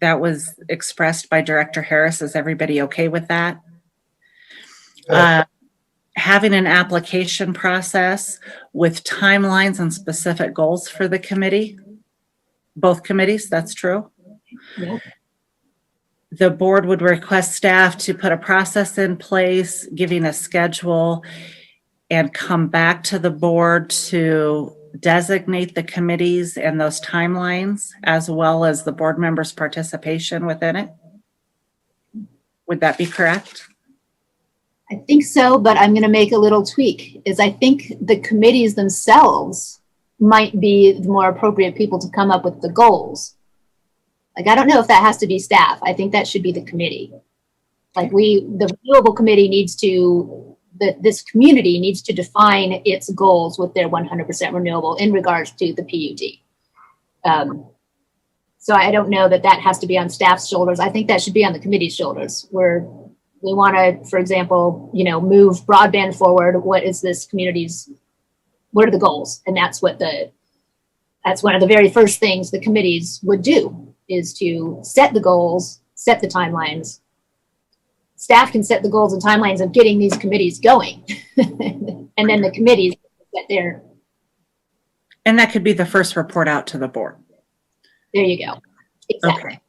Speaker 6: That was expressed by Director Harris. Is everybody okay with that? Having an application process with timelines and specific goals for the committee, both committees, that's true.
Speaker 1: Yeah.
Speaker 6: The board would request staff to put a process in place, giving a schedule, and come back to the board to designate the committees and those timelines, as well as the board members' participation within it. Would that be correct?
Speaker 1: I think so, but I'm going to make a little tweak. I think the committees themselves might be the more appropriate people to come up with the goals. Like, I don't know if that has to be staff. I think that should be the committee. Like the renewable committee this community needs to define its goals with their 100% renewable in regards to the PUD. So I don't know that has to be on staff's shoulders. I think that should be on the committee's shoulders, where we want to, for example, move broadband forward. What are the goals? And that's one of the very first things the committees would do, is to set the goals, set the timelines. Staff can set the goals and timelines of getting these committees going. And then the committees set their.
Speaker 6: And that could be the first report out to the board.
Speaker 1: There you go. Exactly.
Speaker 6: Okay.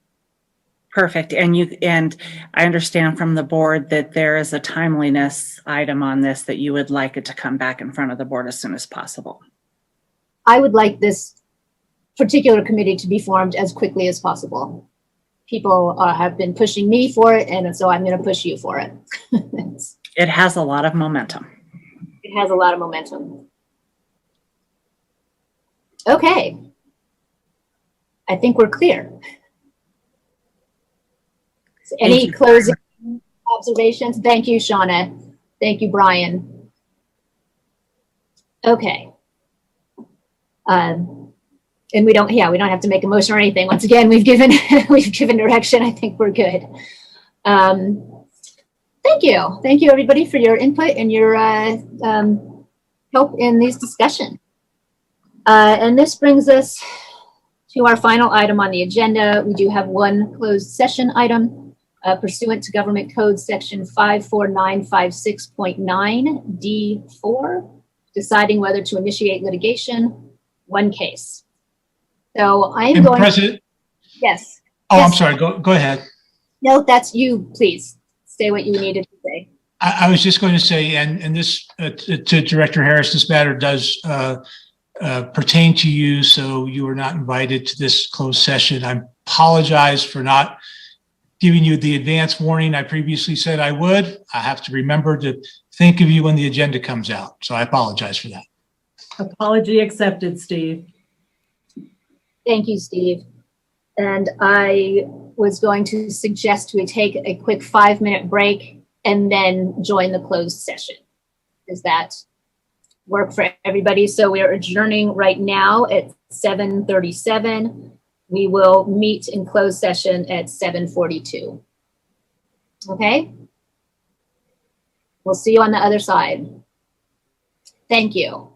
Speaker 6: Perfect. And I understand from the board that there is a timeliness item on this, that you would like it to come back in front of the board as soon as possible.
Speaker 1: I would like this particular committee to be formed as quickly as possible. People have been pushing me for it, and so I'm going to push you for it.
Speaker 6: It has a lot of momentum.
Speaker 1: It has a lot of momentum. Okay. I think we're clear. Any closing observations? Thank you, Shauna. Thank you, Brian. Okay. And we don't have to make a motion or anything. Once again, we've given we've given direction. I think we're good. Thank you everybody for your input and your help in these discussions. And this brings us to our final item on the agenda. We do have one closed session item pursuant to Government Code Section 54956.9 D4, deciding whether to initiate litigation, one case. So I'm
Speaker 10: And
Speaker 1: going.
Speaker 10: President,
Speaker 1: Yes.
Speaker 10: oh,
Speaker 1: Yes.
Speaker 10: I'm sorry, go ahead.
Speaker 1: No, that's you. Please say what you needed to say.
Speaker 10: I was just going to say, and this to Director Harris, this matter does pertain to you, so you are not invited to this closed session. I apologize for not giving you the advance warning I previously said I would. I have to remember to think of you when the agenda comes out, so I apologize for that.
Speaker 8: Apology accepted, Steve.
Speaker 1: Thank you, Steve. And I was going to suggest we take a quick 5-minute break and then join the closed session. Does that work for everybody? So we are adjourning right now at 7:37. We will meet in closed session at 7:42. Okay? We'll see you on the other side. Thank you.